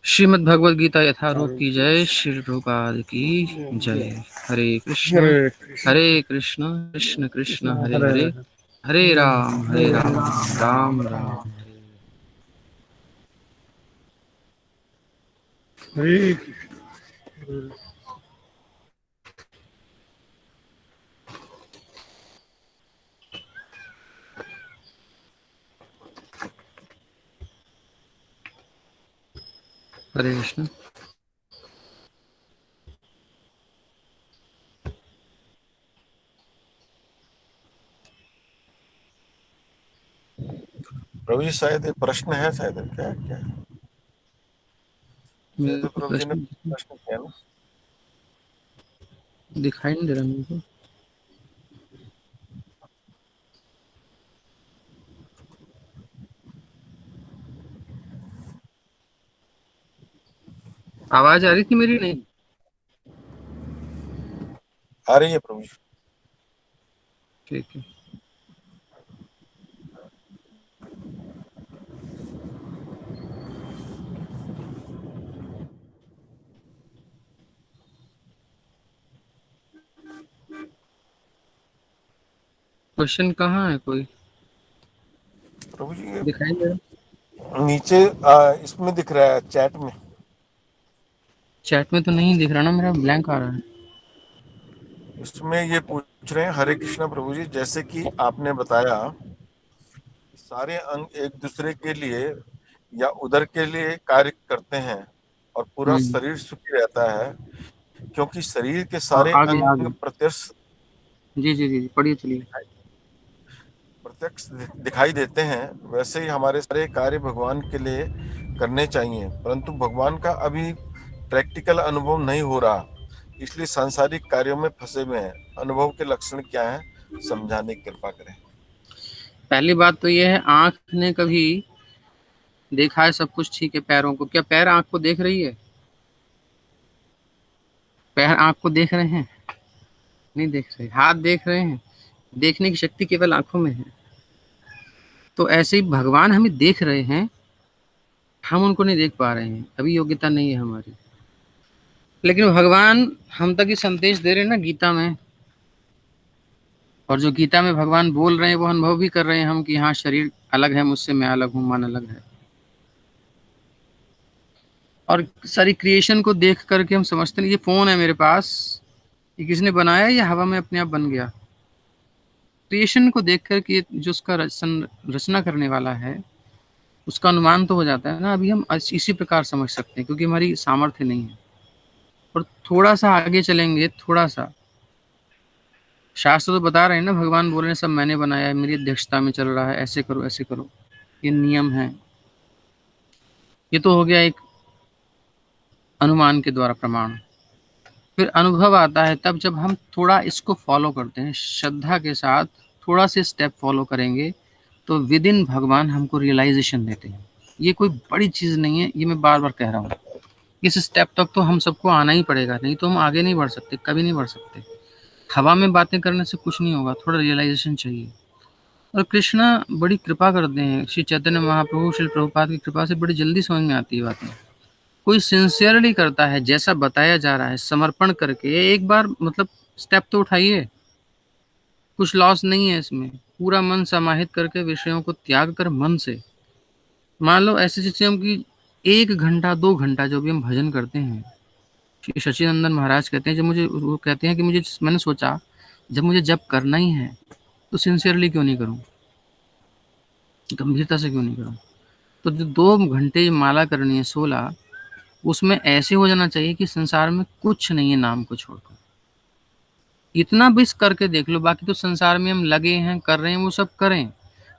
श्रीमद् भगवद गीता यथारूप की जय, श्री प्रभुपाद की जय। हरे कृष्ण कृष्ण कृष्ण हरे हरे, हरे राम राम राम हरे। हरे कृष्ण। प्रभु जी शायद एक प्रश्न है, शायद क्या क्या मेरे को प्रभु जी ने प्रश्न किया ना। दिखाई नहीं दे रहा मेरे को। आवाज आ रही थी मेरी? नहीं आ रही है प्रभु जी। ठीक है। क्वेश्चन कहाँ है कोई? प्रभु जी दिखाई दे रहा? नीचे इसमें दिख रहा है चैट में। चैट में तो नहीं दिख रहा ना, मेरा ब्लैंक आ रहा है। इसमें ये पूछ रहे हैं, हरे कृष्णा प्रभु जी, जैसे कि आपने बताया सारे अंग एक दूसरे के लिए या उधर के लिए कार्य करते हैं और पूरा शरीर सुखी रहता है, क्योंकि शरीर के और सारे आगे अंग आगे प्रत्यक्ष जी जी जी पढ़िए चलिए। प्रत्यक्ष दिखाई देते हैं, वैसे ही हमारे सारे कार्य भगवान के लिए करने चाहिए, परंतु भगवान का अभी प्रैक्टिकल अनुभव नहीं हो रहा, इसलिए सांसारिक कार्यों में फंसे हुए हैं। अनुभव के लक्षण क्या हैं, समझाने की कृपा करें। पहली बात तो ये है, आंख ने कभी देखा है सब कुछ ठीक है, पैरों को, क्या पैर आंख को देख रही है? पैर आंख को देख रहे हैं? नहीं देख रहे। हाथ देख रहे हैं? देखने की शक्ति केवल आंखों में है। तो ऐसे ही भगवान हमें देख रहे हैं, हम उनको नहीं देख पा रहे हैं, अभी योग्यता नहीं है हमारी। लेकिन भगवान हम तक ये संदेश दे रहे हैं ना गीता में, और जो गीता में भगवान बोल रहे हैं वो अनुभव भी कर रहे हैं हम कि हाँ शरीर अलग है मुझसे, मैं अलग हूँ, मन अलग है। और सारी क्रिएशन को देख करके हम समझते हैं ये फोन है मेरे पास, ये किसने बनाया, ये हवा में अपने आप बन गया। क्रिएशन को देख करके जो उसका रचना करने वाला है उसका अनुमान तो हो जाता है ना। अभी हम इसी प्रकार समझ सकते हैं क्योंकि हमारी सामर्थ्य नहीं है। और थोड़ा सा आगे चलेंगे, थोड़ा सा, शास्त्र तो बता रहे हैं ना, भगवान बोल रहे हैं सब मैंने बनाया है, मेरी अध्यक्षता में चल रहा है, ऐसे करो ऐसे करो, ये नियम है। ये तो हो गया एक अनुमान के द्वारा प्रमाण। फिर अनुभव आता है तब जब हम थोड़ा इसको फॉलो करते हैं श्रद्धा के साथ, थोड़ा से स्टेप फॉलो करेंगे तो विद इन भगवान हमको रियलाइजेशन देते हैं। ये कोई बड़ी चीज़ नहीं है, ये मैं बार बार कह रहा हूँ। इस स्टेप तक तो हम सबको आना ही पड़ेगा, नहीं तो हम आगे नहीं बढ़ सकते, कभी नहीं बढ़ सकते। हवा में बातें करने से कुछ नहीं होगा, थोड़ा रियलाइजेशन चाहिए। और कृष्णा बड़ी कृपा करते हैं, श्री चैतन्य महाप्रभु श्री प्रभुपाद की कृपा से बड़ी जल्दी समझ में आती है बातें। कोई सिंसियरली करता है जैसा बताया जा रहा है, समर्पण करके एक बार मतलब स्टेप तो उठाइए, कुछ लॉस नहीं है इसमें। पूरा मन समाहित करके विषयों को त्याग कर मन से, मान लो ऐसी स्थितियों की 1 घंटा 2 घंटा जो भी हम भजन करते हैं, श्री सच्चिदानंद महाराज कहते हैं, जब मुझे वो कहते हैं कि मुझे मैंने सोचा जब मुझे जप करना ही है तो सिंसियरली क्यों नहीं करूं, गंभीरता से क्यों नहीं करूं। तो जो 2 घंटे माला करनी है 16, उसमें ऐसे हो जाना चाहिए कि संसार में कुछ नहीं है नाम को छोड़कर। इतना भी करके देख लो, बाकी तो संसार में हम लगे हैं कर रहे हैं वो सब करें,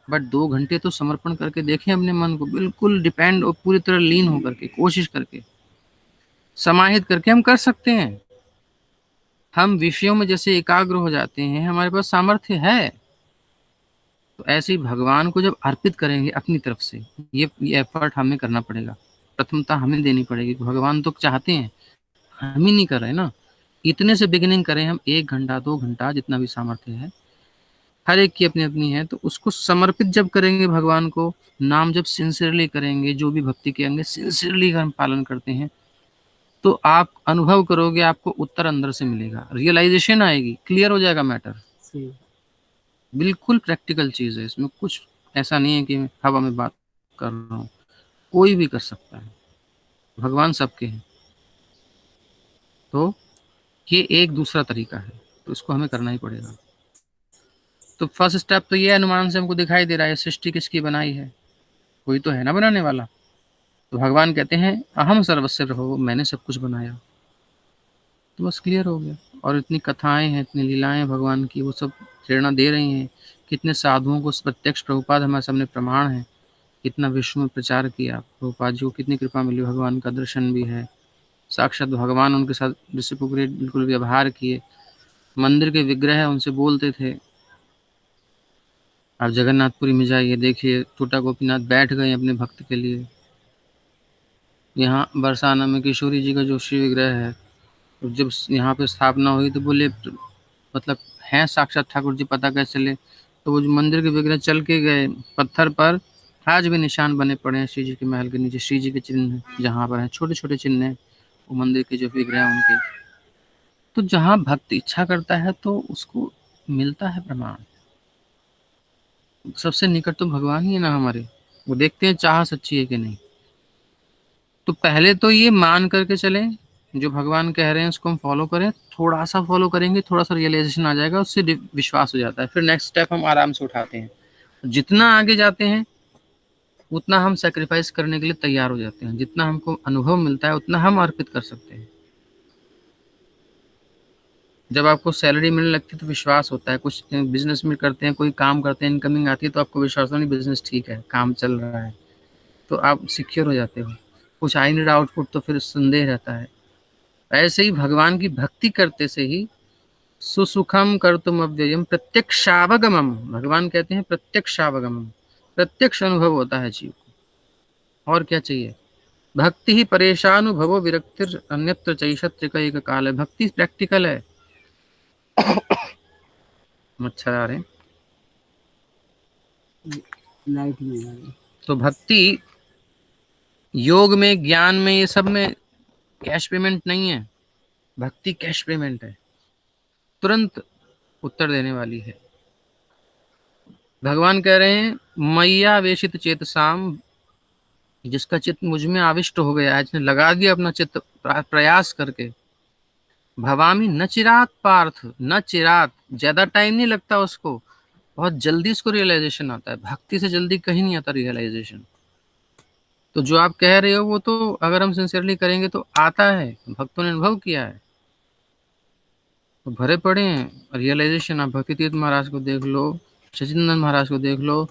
बट 2 घंटे तो समर्पण करके देखें अपने मन को, बिल्कुल डिपेंड और पूरी तरह लीन होकर के, कोशिश करके समाहित करके हम कर सकते हैं। हम विषयों में जैसे एकाग्र हो जाते हैं, हमारे पास सामर्थ्य है, तो ऐसे ही भगवान को जब अर्पित करेंगे अपनी तरफ से, ये एफर्ट हमें करना पड़ेगा, प्रथमता हमें देनी पड़ेगी। भगवान तो चाहते हैं, हम ही नहीं कर रहे ना। इतने से बिगिनिंग करें हम, 1 घंटा 2 घंटा जितना भी सामर्थ्य है, हर एक की अपनी अपनी है, तो उसको समर्पित जब करेंगे भगवान को, नाम जब सिंसियरली करेंगे, जो भी भक्ति के अंग सिंसियरली हम पालन करते हैं, तो आप अनुभव करोगे, आपको उत्तर अंदर से मिलेगा, रियलाइजेशन आएगी, क्लियर हो जाएगा मैटर। बिल्कुल प्रैक्टिकल चीज है, इसमें कुछ ऐसा नहीं है कि मैं हवा में बात कर रहा हूँ, कोई भी कर सकता है, भगवान सबके हैं। तो ये एक दूसरा तरीका है, तो इसको हमें करना ही पड़ेगा। तो फर्स्ट स्टेप तो ये अनुमान से हमको दिखाई दे रहा है, सृष्टि किसकी बनाई है, कोई तो है ना बनाने वाला। तो भगवान कहते हैं अहम सर्वस्व प्रभु, मैंने सब कुछ बनाया, तो बस क्लियर हो गया। और इतनी कथाएं हैं, इतनी लीलाएं हैं भगवान की, वो सब प्रेरणा दे रही हैं। कितने साधुओं को प्रत्यक्ष प्रभुपाद हमारे सामने प्रमाण है, कितना विश्व में प्रचार किया प्रभुपाद जी को, कितनी कृपा मिली, भगवान का दर्शन भी है, साक्षात भगवान उनके साथ रिसिप्रोकेट बिल्कुल व्यवहार किए, मंदिर के विग्रह है उनसे बोलते थे। आप जगन्नाथपुरी में जाइए, देखिए टूटा गोपीनाथ बैठ गए अपने भक्त के लिए। यहाँ बरसाना में किशोरी जी का जो श्री विग्रह है, तो जब यहाँ पे स्थापना हुई तो बोले मतलब हैं साक्षात ठाकुर जी, पता कैसे चले, तो वो जो मंदिर के विग्रह चल के गए, पत्थर पर आज भी निशान बने पड़े हैं, श्री जी के महल के नीचे श्री जी के चिन्ह जहाँ पर हैं, छोटे छोटे चिन्ह हैं, वो मंदिर के जो विग्रह हैं उनके। तो जहाँ भक्त इच्छा करता है तो उसको मिलता है प्रमाण। सबसे निकट तो भगवान ही है ना हमारे, वो देखते हैं चाह सच्ची है कि नहीं। तो पहले तो ये मान करके चलें, जो भगवान कह रहे हैं उसको हम फॉलो करें, थोड़ा सा फॉलो करेंगे, थोड़ा सा रियलाइजेशन आ जाएगा, उससे विश्वास हो जाता है, फिर नेक्स्ट स्टेप हम आराम से उठाते हैं। जितना आगे जाते हैं उतना हम सेक्रीफाइस करने के लिए तैयार हो जाते हैं, जितना हमको अनुभव मिलता है उतना हम अर्पित कर सकते हैं। जब आपको सैलरी मिलने लगती है तो विश्वास होता है, कुछ बिजनेस में करते हैं, कोई काम करते हैं, इनकमिंग आती है तो आपको विश्वास होता नहीं बिजनेस ठीक है, काम चल रहा है, तो आप सिक्योर हो जाते हो। कुछ आई नहीं रहा आउटपुट तो फिर संदेह रहता है। ऐसे ही भगवान की भक्ति करते से ही सुसुखम कर्तुम अव्ययम प्रत्यक्षावगमम, भगवान कहते हैं प्रत्यक्षावगमम, प्रत्यक्ष अनुभव होता है जीव को। और क्या चाहिए, भक्ति ही परेशानुभवो विरक्तिर अन्यत्र चैषत्रिक एक काल है, भक्ति प्रैक्टिकल है। मच्छर आ रहे हैं लाइट में। तो भक्ति योग में, ज्ञान में, ये सब में कैश पेमेंट नहीं है, भक्ति कैश पेमेंट है, तुरंत उत्तर देने वाली है। भगवान कह रहे हैं मैया वेशित चेतसाम, जिसका चित्त मुझ में आविष्ट हो गया है, जिसने लगा दिया अपना चित्त प्रयास करके, भवामी न चिरात पार्थ, न चिरात, ज्यादा टाइम नहीं लगता उसको, बहुत जल्दी उसको रियलाइजेशन आता है, भक्ति से जल्दी कहीं नहीं आता रियलाइजेशन। तो जो आप कह रहे हो वो तो अगर हम सिंसियरली करेंगे तो आता है, भक्तों ने अनुभव किया है, तो भरे पड़े हैं रियलाइजेशन। आप भक्ति तीर्थ महाराज को देख लो, सचिदानंद महाराज को देख लो,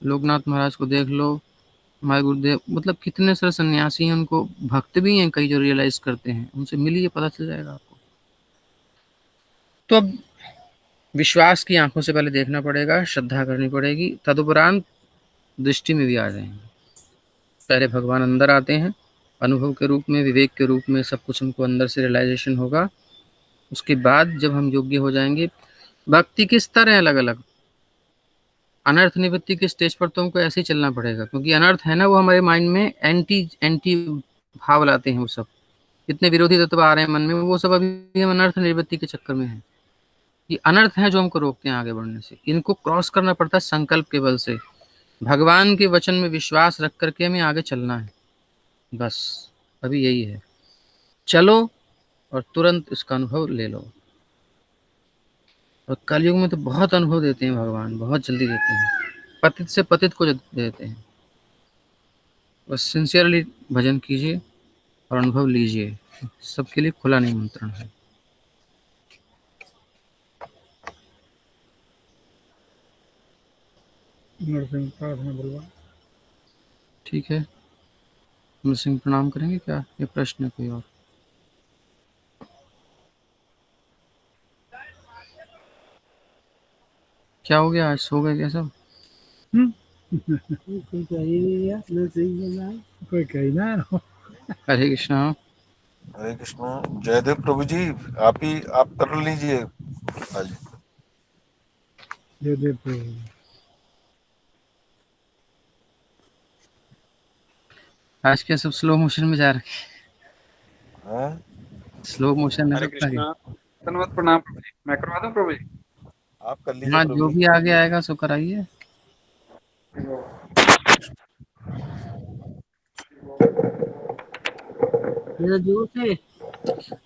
लोकनाथ महाराज को देख लो, हमारे गुरुदेव, मतलब कितने सारे सन्यासी हैं, उनको भक्त भी हैं कई जो रियलाइज करते हैं, उनसे मिलिए पता चल जाएगा आपको। तो अब विश्वास की आंखों से पहले देखना पड़ेगा, श्रद्धा करनी पड़ेगी, तदुपरांत दृष्टि में भी आ जाएंगे। पहले भगवान अंदर आते हैं अनुभव के रूप में, विवेक के रूप में, सब कुछ हमको अंदर से रियलाइजेशन होगा। उसके बाद जब हम योग्य हो जाएंगे, भक्ति के स्तर हैं अलग अलग, अनर्थ निवृत्ति के स्टेज पर तो हमको ऐसे ही चलना पड़ेगा, क्योंकि अनर्थ है ना वो हमारे माइंड में एंटी एंटी भाव लाते हैं, वो सब जितने विरोधी तत्व आ रहे हैं मन में, वो सब अभी हम अनर्थ निवृत्ति के चक्कर में हैं। ये अनर्थ है जो हमको रोकते हैं आगे बढ़ने से। इनको क्रॉस करना पड़ता है संकल्प के बल से। भगवान के वचन में विश्वास रख करके हमें आगे चलना है, बस अभी यही है। चलो और तुरंत इसका अनुभव ले लो। और कलयुग में तो बहुत अनुभव देते हैं भगवान, बहुत जल्दी देते हैं, पतित से पतित को देते हैं। बस सिंसियरली भजन कीजिए और अनुभव लीजिए, सबके लिए खुला निमंत्रण है। नरसिंह प्रार्थना बुलवा। ठीक है, नरसिंह प्रणाम करेंगे क्या, ये प्रश्न है कोई और? क्या हो गया, आज सो गए क्या सब? कोई कहना है। हरे कृष्णा। हरे कृष्णा। जयदेव प्रभु जी, आप कर लीजिए आज। जयदेव प्रभु। आज क्या सब स्लो मोशन में जा रहे हैं? स्लो मोशन है हरे सबका? कृष्णा। धन्यवाद, प्रणाम प्रभु जी। मैं करवा दूं प्रभु जी? आप कर लीजिए हाँ, प्रभु जो जी। भी आगे आएगा सो कराइए। जोर से,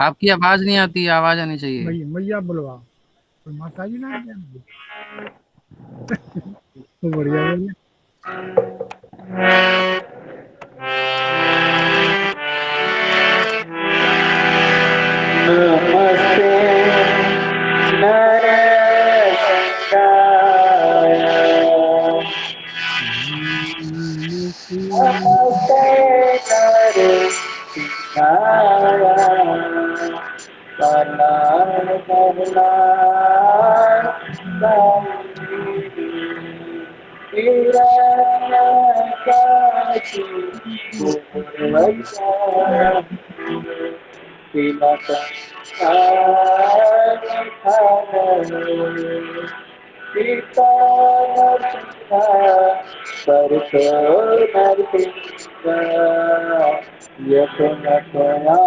आपकी आवाज नहीं आती, आवाज आनी चाहिए। मैया बुलवा, माता जी ना तो बढ़िया बढ़िया। नमस्ते नरसिंहाय, नमस्ते नरसिंहाय, प्रणाम प्रणाम निरंकारी पूर्वज पिता पिता नरसिंहा परतो नरसिंहा यत नतया